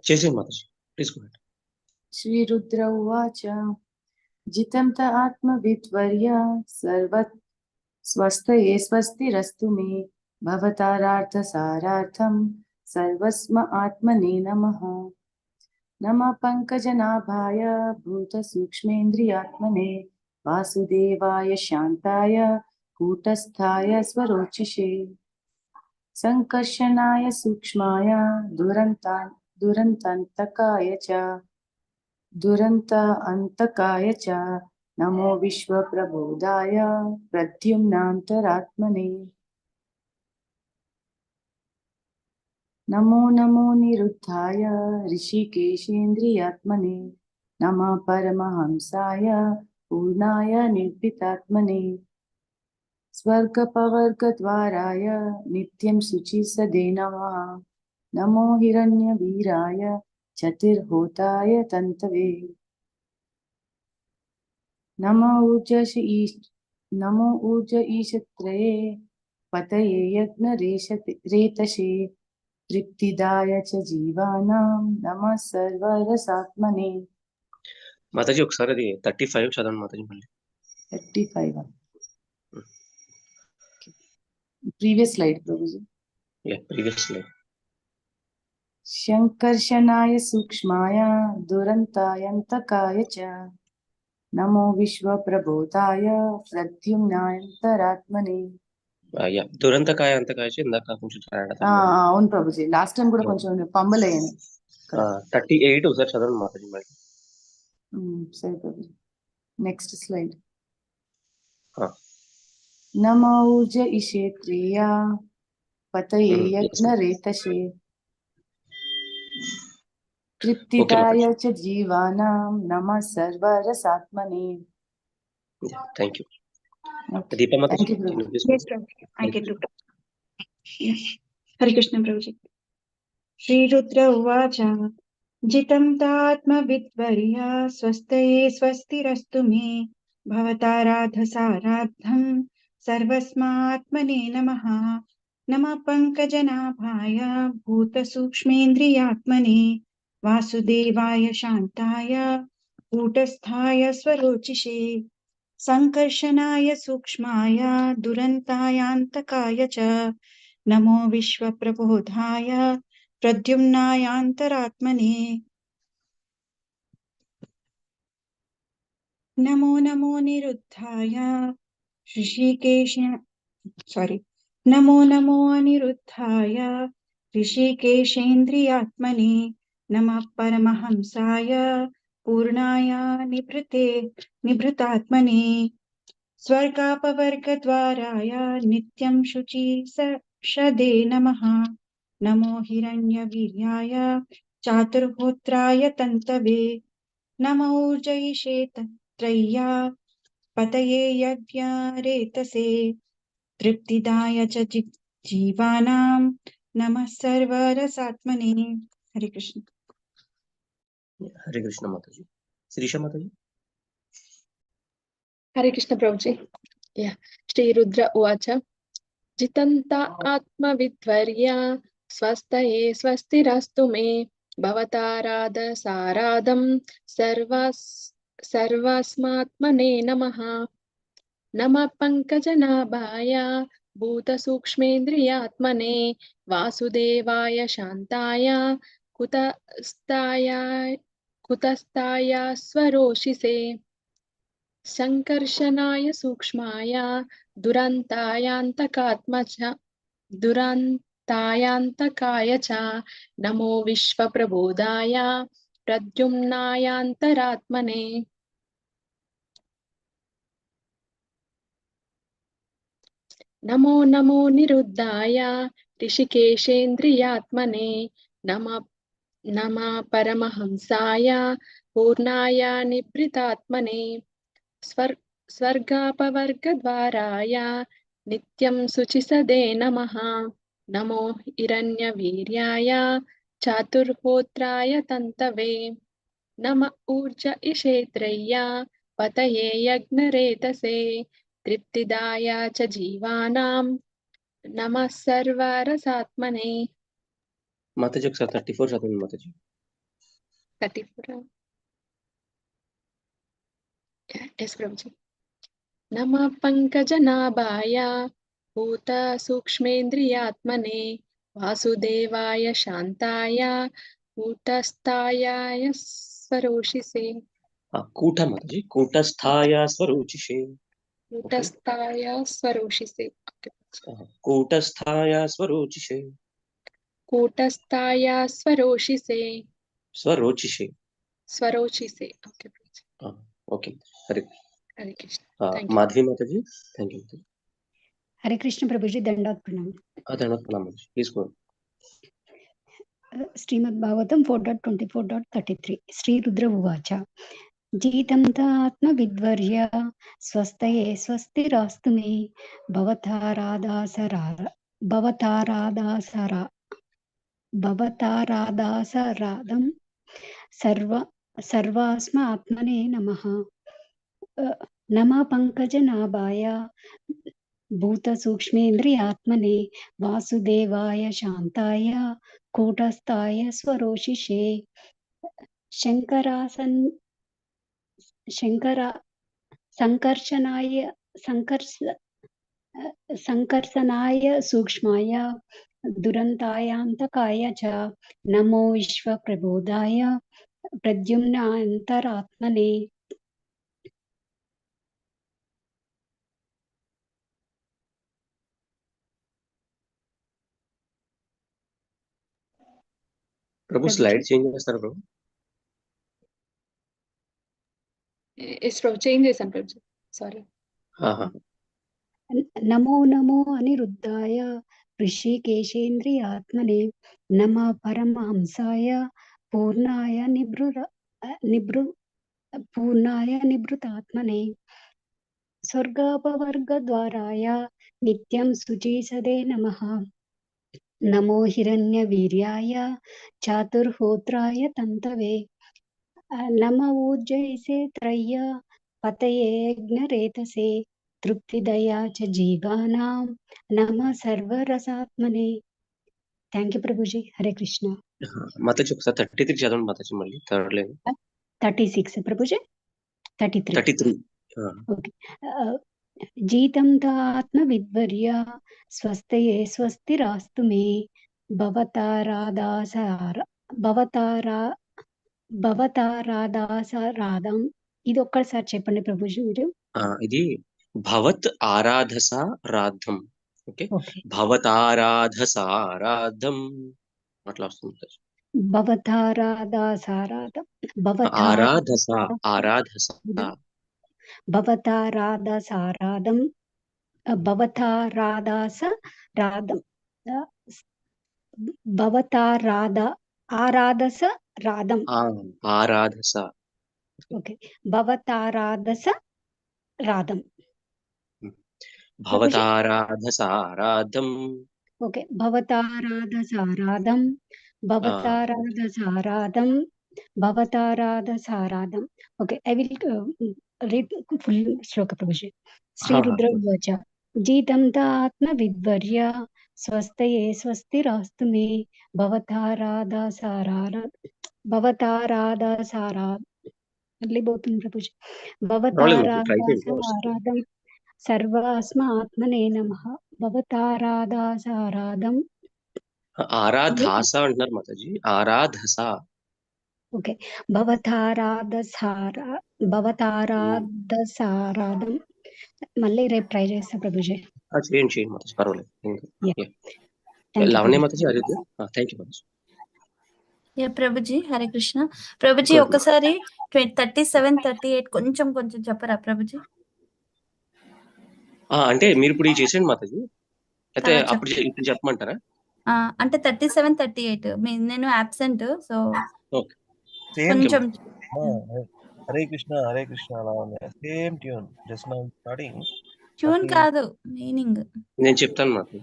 D: చేసేయండి మాతాజీ, please go ahead.
G: Shri Rudra ఉవాచ జితం త ఆత్మవిద్వర్య స్వస్థయే స్వస్తిరస్తు మే భవతారార్థసారార్థం సర్వస్మ ఆత్మనే నమః. నమః పంకజనాభాయ భూతసూక్ష్మేంద్రియాత్మనే వాసుదేవాయ శాంతాయ కూటస్థాయ స్వరోచిషే సంకర్షణాయ సూక్ష్మాయ దురంతాంతకాయ చ నమో విశ్వప్రబోధాయ ప్రద్యుమ్నాంతరాత్మనే. నమో నమో నిరుద్ధాయ ఋషికేశేంద్రియాత్మనే నమః పరమహంసాయ పూర్ణాయ నిర్భితాత్మనే స్వర్గపవర్గద్వారాయ నిత్యం శుచి సదే నమః. నమో హిరణ్యవీరాయ చతుర్హోతాయ తంతవే నమో ఊర్జ ఈశత్రయే పతయే యజ్ఞరేతసే तृप्तिदाय च जीवानां नमः सर्वरसात्मने.
D: మాతాజీ ఒకసారి అది 35 చదవండి మాతాజీ మళ్ళీ.
G: 35. Previous slide, Prabhuji.
D: Yeah, previous slide.
G: शङ्कर्षणाय सूक्ष्माय दुरन्तायन्तकाय च नमो विश्वप्रबोधाय प्रद्युम्नायन्तरात्मने.
D: Yeah, దురంతకాయ అంతకాయ ఇందాక కొంచెం తేడా.
G: అవును ప్రభుజీ, లాస్ట్ టైం కూడా కొంచెం పంబలయ్యాను.
D: 38 ఒకసారి చదవండి మాతాజీ మళ్ళీ.
G: సరే ప్రభుజీ. Next slide.
D: నమో
G: ఊర్జ ఇషేత్రియా పతయే యజ్ఞరేతషే తృప్తిదాయ చ జీవానాం నమః సర్వరసాత్మనే.
D: Thank you. Deepa Mataji.
K: Yes, I can do that. Yes. Hare Krishna Prabhuji. Shri Rudra Uvacha Jitam Tatmavidvarya Swastaye Swastirastu Me Bhavataradhasaradham Sarvasmatmane Namaha Nama Pankajanabhaya Bhuta Sukshmendriyatmane Vasudevaya Shantaya Bhutasthaya Swarochise Sankarshanaय सूक्ष्माय दुरन्तायान्तकाय च नमो विश्वप्रबोधाय प्रद्युम्नायान्तरात्मने. नमो नमो निरुद्धाय नमो नमो अनिरुद्धाय ऋषिकेशेन्द्रियात्मने नमः परमहंसाय पूर्णाय निभृतात्मने स्वर्गापवर्गद्वाराय नित्यं शुचि सदे नमः. नमो हिरण्यवीर्याय चातुर्होत्राय तन्तवे नमो ऊर्जयिषे त्रय्या पतये यज्ञरेतसे तृप्तिदाय च जीवानां नमः सर्वरसात्मने. हरे कृष्ण.
D: हरे कृष्ण माताजी. श्रीशा माताजी.
F: Hare Krishna Prabhuji. Yeah. Shri Rudra Uvacha Jitanta Atma Vidvarya Swastaye Swastirastu Me Bhavatarada Saradam Sarvasmatmane Namaha Nama Pankajanabhaya Bhuta Sukshmendriyatmane Vasudevaya Shantaya Kutastaya Swaroshise Sankarshanaय सूक्ष्माय दुरन्तायान्तकाय च नमो विश्वप्रबोधाय प्रद्युम्नायान्तरात्मने. नमो नमो निरुद्धाय ऋषिकेशेन्द्रियात्मने नमः परमहंसाय पूर्णाय निभृतात्मने स्वर्गापवर्गद्वाराय नित्यं शुचिसदे नमः. नमो हिरण्यवीर्याय चातुर्होत्राय तन्तवे नम ऊर्ज इषेत्रय्या पतये यज्ञरेतसे तृप्तिदाय च जीवानां नमः सर्वरसात्मने.
D: माताजी ఒకసారి 34 చదవండి Mataji.
F: 34. Yes, Prabhuji. Nama Pankajanabhaya Bhuta Sukshmendriyatmane Vasudevaya Shantaya Kutastaya Swaroshise.
D: కూట Mataji. కూటస్థాయ స్వరూచిషే.
F: Kutastaya Swaroshise.
D: కూటస్థాయ స్వరూచిషే.
F: Kutastaya Swaroshise.
D: స్వరోచిషే.
F: Swarochise. Okay.
D: Okay. Hare
F: Krishna. Thank you.
D: Madhvi Mataji. Thank you.
H: Hare Krishna Prabhuji, Dandavat Pranam.
D: Dandavat Pranam. Please go.
H: Srimad Bhagavatam 4.24.33. Shri Rudra Uvacha Jitam Tatma Vidvarya Swastaye Swastirastu Me Bhavataradhasaradam Sarvasma Atmane Namaha Nama Pankajanabhaya भूतसूक्ष्मेन्द्रियात्मने वासुदेवाय शान्ताय कूटस्थाय स्वरोषिषे संकर्षणाय सूक्ष्माय दुरन्तायान्तकाय च नमो विश्वप्रबोधाय प्रद्युम्नान्तरात्मने
D: ప్రభు slide change చేస్తారు ప్రభు.
F: Yes ప్రభు, change చేశాను ప్రభు, sorry.
H: Namo Namo अनिरुद्धाय ऋषिकेशेन्द्रियात्मने नमः परमहंसाय पूर्णाय निभृतात्मने स्वर्गापवर्गद्वाराय नित्यं शुचिसदे नमः नमो हिरण्यवीर्याय चातुर्होत्राय तन्तवे नमः ऊर्जयसे त्रय्य पतये यज्ञरेतसे तृप्तिदया च जीवानां नमः सर्वरसात्मने. Thank you Prabhuji. హరే కృష్ణ.
D: మాతాజీ ఒకసారి 33 చదవండి మాతాజీ, మళ్ళీ థర్డ్ లైన్.
H: 36 ప్రభుజీ.
D: 33.
H: ఓకే. జీతం తాత్మ విద్వర్య స్వస్తయే స్వస్తిరాస్తు మే భవతారాదాసరాదం. ఇది ఒక్కసారి చెప్పండి ప్రభుజీ మీరు.
D: ఇది భవత్ ఆరాధస రాధం. ఓకే, భవతారాధసారాధం అట్లా వస్తుంది.
H: భవతారాధసారాధం భవతారాధసారాధం ఓకే. భవతారాధసారాధం ఓకే. భవతారాధసారాధం okay. I will read full shloka Prabhuji. Shri Rudra ఉవాచ జీతం తాత్మ విద్వర్య స్వస్తయే స్వస్తిరాస్తు మే భవతారాధసారాధం మళ్ళీ పోతుంది ప్రభుజీ. భవతారాధసారాధం సర్వాస్మాత్మనే నమః భవతారాధసారాధం.
D: ఆరాధాస అంటున్నారు మాతాజీ, ఆరాధస.
H: ఓకే. భవతారాధసారాధం మళ్ళీ రేపు ట్రై చేస్తా ప్రభుజీ.
D: చేయండి మాతాజీ, పర్వాలేదు. Lavanya Mataji, thank you Mataji.
J: ప్రభుజీ హరే కృష్ణ. ప్రభుజీ ఒకసారి 37, 38 కొంచెం చెప్పరా ప్రభుజీ?
D: అంటే మీరు ఇప్పుడు చేసేయండి మాతాజీ, అయితే అప్పుడు ఇప్పుడు చెప్పమంటారా?
J: అంటే 37, 38 నేను అబ్సెంట్, సో కొంచెం.
M: Hare Krishna Hare Krishna same tune just now starting.
J: Tune కాదు, మీనింగ్
D: నేను చెప్తాను మాకు.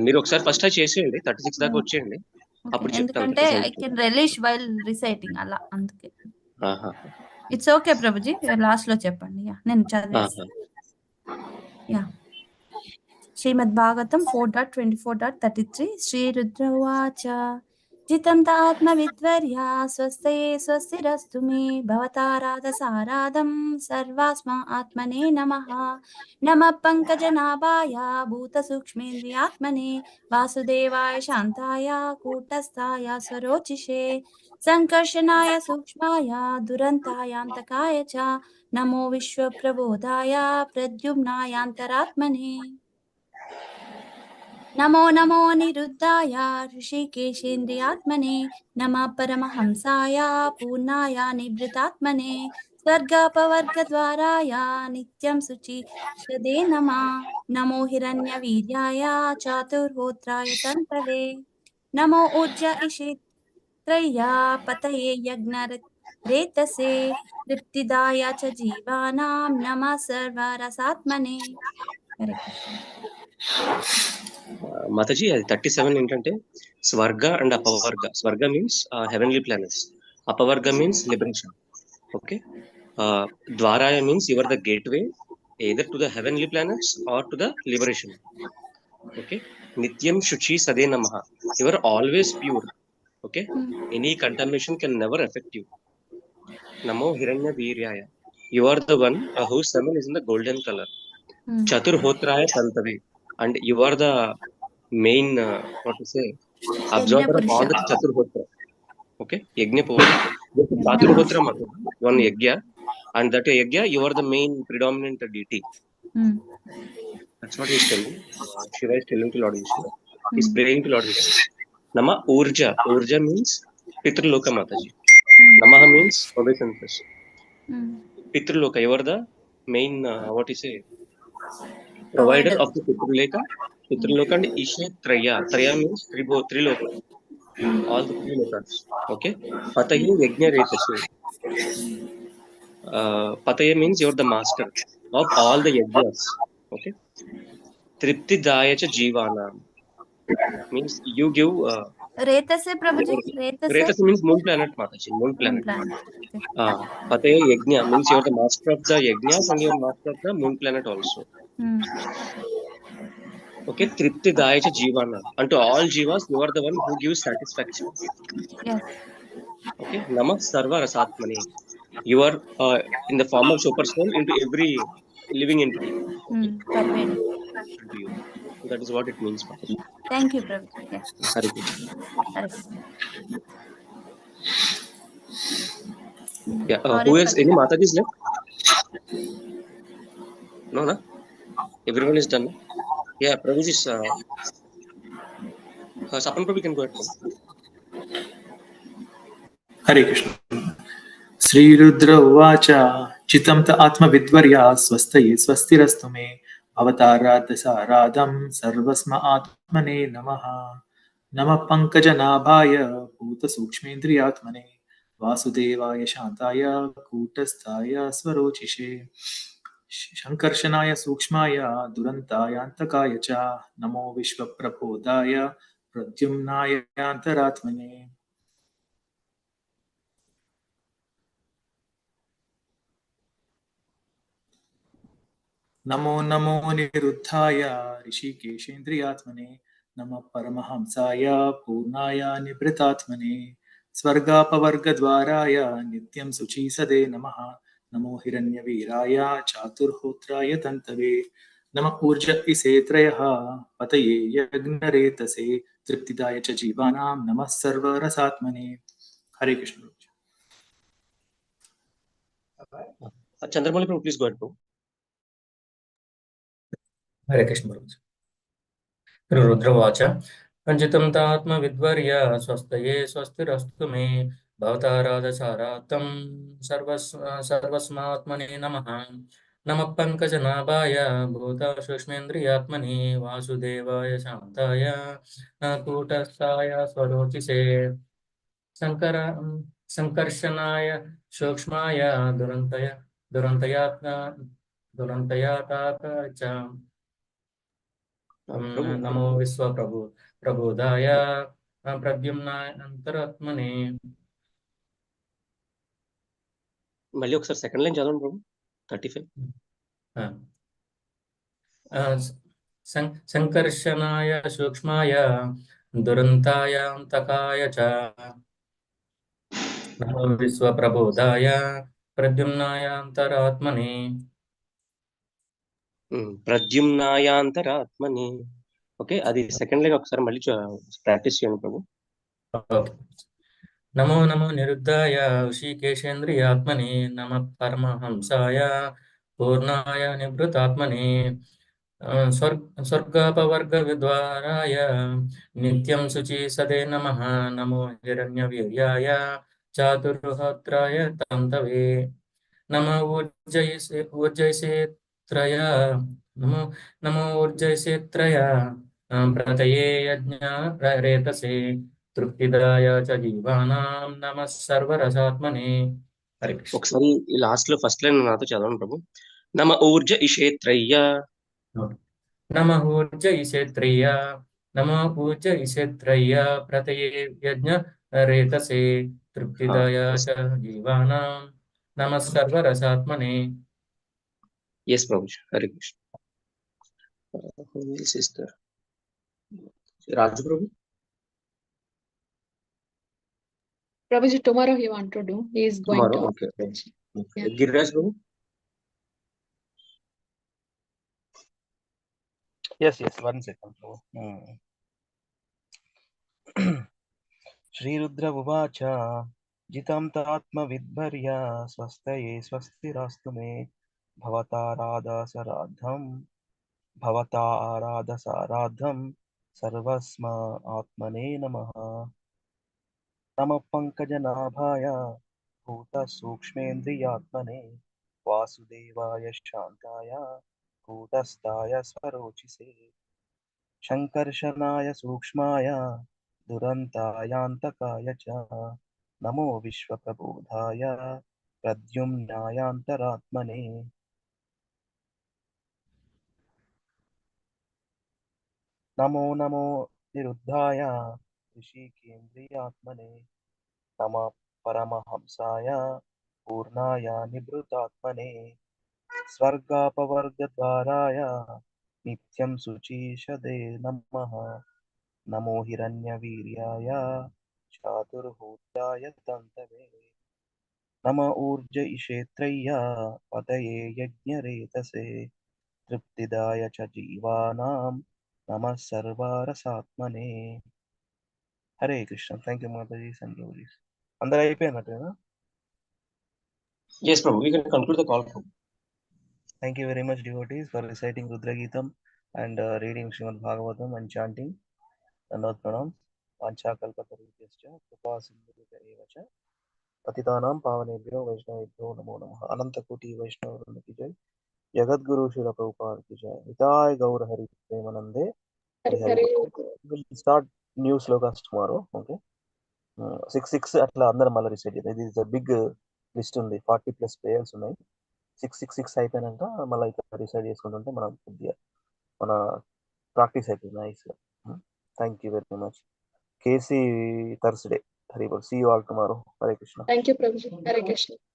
D: మీరు ఒకసారి ఫస్ట్ చేసేయండి, 36 దాకా వచ్చేయండి, అప్పుడు చెప్తాను.
J: ఎందుకంటే I can release while reciting అలా, అందుకే. ఇట్స్ ఓకే ప్రభుజీ, లాస్ట్ లో చెప్పండి. నేను చదివేస్తాను. శ్రీమద్భాగవతం 4.24.33. శ్రీ రుద్ర ఉవాచ జితం తాత్మ విద్వర్య స్వస్తయే స్వస్తిరస్తు మే భవతారాధసారాధం సర్వాస్మ ఆత్మనే నమః నమః పంకజనాభాయ భూతసూక్ష్మేంద్రియాత్మనే వాసుదేవాయ శాంతాయ కూటస్థాయ స్వరోచిషే సంకర్షణాయ సూక్ష్మాయ దురంతాయాంతకాయ చ నమో విశ్వప్రబోధాయ ప్రద్యుమ్నాయాంతరాత్మనే నమో నమో నిరుద్ధాయ ఋషికేశేంద్రియాత్మనే నమః పరమహంసాయ పూర్ణాయ నిభృతాత్మనే స్వర్గాపవర్గద్వారాయ నిత్యం శుచిసదే నమో హిరణ్యవీర్యాయ చాతుర్హోత్రాయ తంతవే నమో ఊర్జ ఇషిత్రయ్య పతయే యజ్ఞరేతసే తృప్తిదాయ చ జీవానాం నమః సర్వరసాత్మనే. హరే కృష్ణ.
D: మాతాజీ అది 37 ఏంటంటే స్వర్గ and apavarga. Svarga means heavenly planets, apavarga means liberation. Okay, ద్వారాయ means your the gateway, either to the heavenly planets or to the liberation. Okay. Nityam Shuchi Sade Namaha. You are always pure. Okay. Any contamination can never affect you. Namo Hiranya Viryaya. You are the one whose semen is in the golden color. Chaturhotraya Santave. And you are the main, what to say, absorber of all the Chaturhotra. Okay. Yajna Purusha. Chaturhotra Mata. One Yajna. And that Yajna, you are the main predominant deity. That's what he's telling. Shiva is telling to Lord Vishnu. He's praying to Lord Vishnu. Nama Urja. Urja means Pitraloka Mataji. Namaha means obeisances. Pitraloka, you are the main, what you say, provider of the Pitraloka and Isha Traya. Traya means Triloka. All the three lokas. Okay. Pataye Yajna Retase. Pataye means you are the master of all the yajnas. Okay. Tripti Dayacha Jivana means you give.
J: Retase, Prabhuji? Retase?
D: Retase means moon planet, Mataji. Moon
J: Moon
D: planet.
J: planet. Okay.
D: Pataya Yajna means you are the master of the Yajnas and you are master of the moon planet also. Okay, Tripti Dayacha Jivana. And to all Jivas, you are the one who gives satisfaction.
J: Yes.
D: Okay, Namah Sarva Rasatmani. You are in the form of super soul into every living entity. Okay.
J: Pervading.
D: To you. So that is what it means, Mataji.
J: Thank you, Prabhuji. Yeah.
D: Hare Krishna.
J: Hare Krishna.
D: Yeah, who else? Any Matajis left? No, no. Everyone is done. No? Yeah, Prabhuji is. Sapan Prabhu can go ahead.
I: Hare Krishna. Sri Rudra Uvacha Chitam ta Atmavidvarya Swastaye Swastirastu me Avataradhasaradham Sarvasma Atmane Namaha Nama Pankajanabhaya Bhuta Sukshmendriyatmane Vasudevaya Shantaya Kutasthaya Swarocishe Shankarshanaaya Sukshmaya Durantaya Antakaya Cha Namo Vishwaprabodaya Pradyumnaya Antaratmane. Namo Namo निरुद्धाय ऋषिकेशेन्द्रियात्मने नमः परमहंसाय पूर्णाय निभृतात्मने स्वर्गापवर्गद्वाराय नित्यं शुचिसदे नमः नमो हिरण्यवीराय चातुर्होत्राय तन्तवे नमः Wurtz इसेत्रयः पतये यज्ञरेतसे तृप्तिदाय च जीवानां नमः सर्वरसात्मने. हरे Krishna.
D: Chandramali Prabhu, please go ahead, Prabhu.
L: Hare Krishna. Rudra Panchitam Tatma Vidvarya Swastaye Swastirastu me Bhavataradhasaratam Sarvasmatmane Namaha Namah Pankajanabhaya Bhuta Shushmendriyatmane Vasudevaya Shantaya Nakutasthaya Swarochise Sankarshanaya Shukshmaya Durantayataka Cha Namo Viswa Prabodaya Pradyumna Antaratmane.
D: మళ్ళీ ఒకసారి second line చదవండి ప్రభు 35
L: సంకర్షణాయ సూక్ష్మాయ దురంతాయ అంతకాయ చ నమో విశ్వప్రబోధాయ ప్రద్యుమ్నాయ అంతరాత్మనే.
D: ప్రద్యుమ్నాయాంతరాత్మని. Okay, అది second line ఒకసారి మళ్ళీ practice చేయండి ప్రభు.
L: నమో నమో నిరుద్ధాయ ఋషికేశేంద్రియాత్మనే నమః పరమహంసాయ పూర్ణాయ నివృతాత్మనే స్వర్గాపవర్గవిద్వారాయ నిత్యం శుచి సదే నమః నమో హిరణ్యవీర్యాయ చాతుర్హోత్రాయ తంతవే నమో ఊర్జైసేత్రయ నమో ఊర్జైసేత్రయ ప్రతయే యజ్ఞ రేతసే తృప్తిదాయ చ జీవానాం నమః సర్వరసాత్మనే. హరి కృష్ణ.
D: ఒకసారి ఈ లాస్ట్ లో ఫస్ట్ లైన్ నాతో చదవండి ప్రభు. నమ ఊర్జ ఇషేత్రయ్య.
L: నమ ఊర్జ ఇషేత్రయ్య నమ ఊర్జ ఇషేత్రయ్య ప్రతయే యజ్ఞ రేతసే తృప్తిదాయ చ జీవానాం నమః సర్వరసాత్మనే.
D: Yes, Prabhuji. Hare Krishna. Who else is there? Raju Prabhu?
F: Prabhuji, tomorrow he want to do. He is going
D: Tomorrow?
F: to.
D: Okay.
F: Yeah.
D: Okay. Giriraj Prabhu?
M: Yes, 1 second. Rudra Uvacha Jitam Tatmavidbharya Swastaye Swastirastu me Bhavata Arada Saradham Sarvasma Atmane Namaha Nama Pankajanaಭಾಯ Bhuta Sukshmendriyatmane Vasudevaya Shantaya Bhutastaya Swarochise Shankarshanaaya Sukshmaya Durantayantakaya cha Namo Vishwaprabodhaya Pradyumnayantaratmane Namo Niruddhaya Rishikendriyatmane Nama Paramahamsaya Purnaya Nibrutatmane Svargapavargadvaraya Nityam Suchishade Namaha Namo Hiranyaviryaya Chaturhudaya Tantave Nama Urja Ishetraya Pataye Yajnaretase Triptidaya Chajivanam Nama Sarvarasatmane Hare Krishna. Thank you, Mataji and Gauris. అందరూ అయిపోయినట్టేనా?
D: Yes, Prabhu. We can conclude the call.
M: Thank you very much, devotees, for reciting Rudra Gitam and reading Srimad Bhagavatam and chanting Dandavad Pranam. Vancha kalpatarubhyascha kripa sindhubhya eva cha patitanam pavanebhyo vaishnavebhyo namo namah. Ananta koti Vaishnava Vrinda ki jai. Jagadguru Srila Prabhupada ki jai. Nitai Gaur Hari Premanande. Hari Hari. We'll start new slokas tomorrow. Okay. 6 అట్లా అందరం మళ్ళీ reside చేద్దాం. ఇది is big list ఉంది, 40+ players ఉన్నాయి. 6 అయిపోయినాక మళ్ళీ ఇక్కడ రిసైడ్ చేసుకుంటుంటే మనం కొద్దిగా మన ప్రాక్టీస్ అయిపోయింది నైస్గా. Thank you very much. కేసీ థర్స్డే. హరి బోల్. See you all tomorrow. Hare Krishna.
F: Thank you, Prabhuji. Hare Krishna.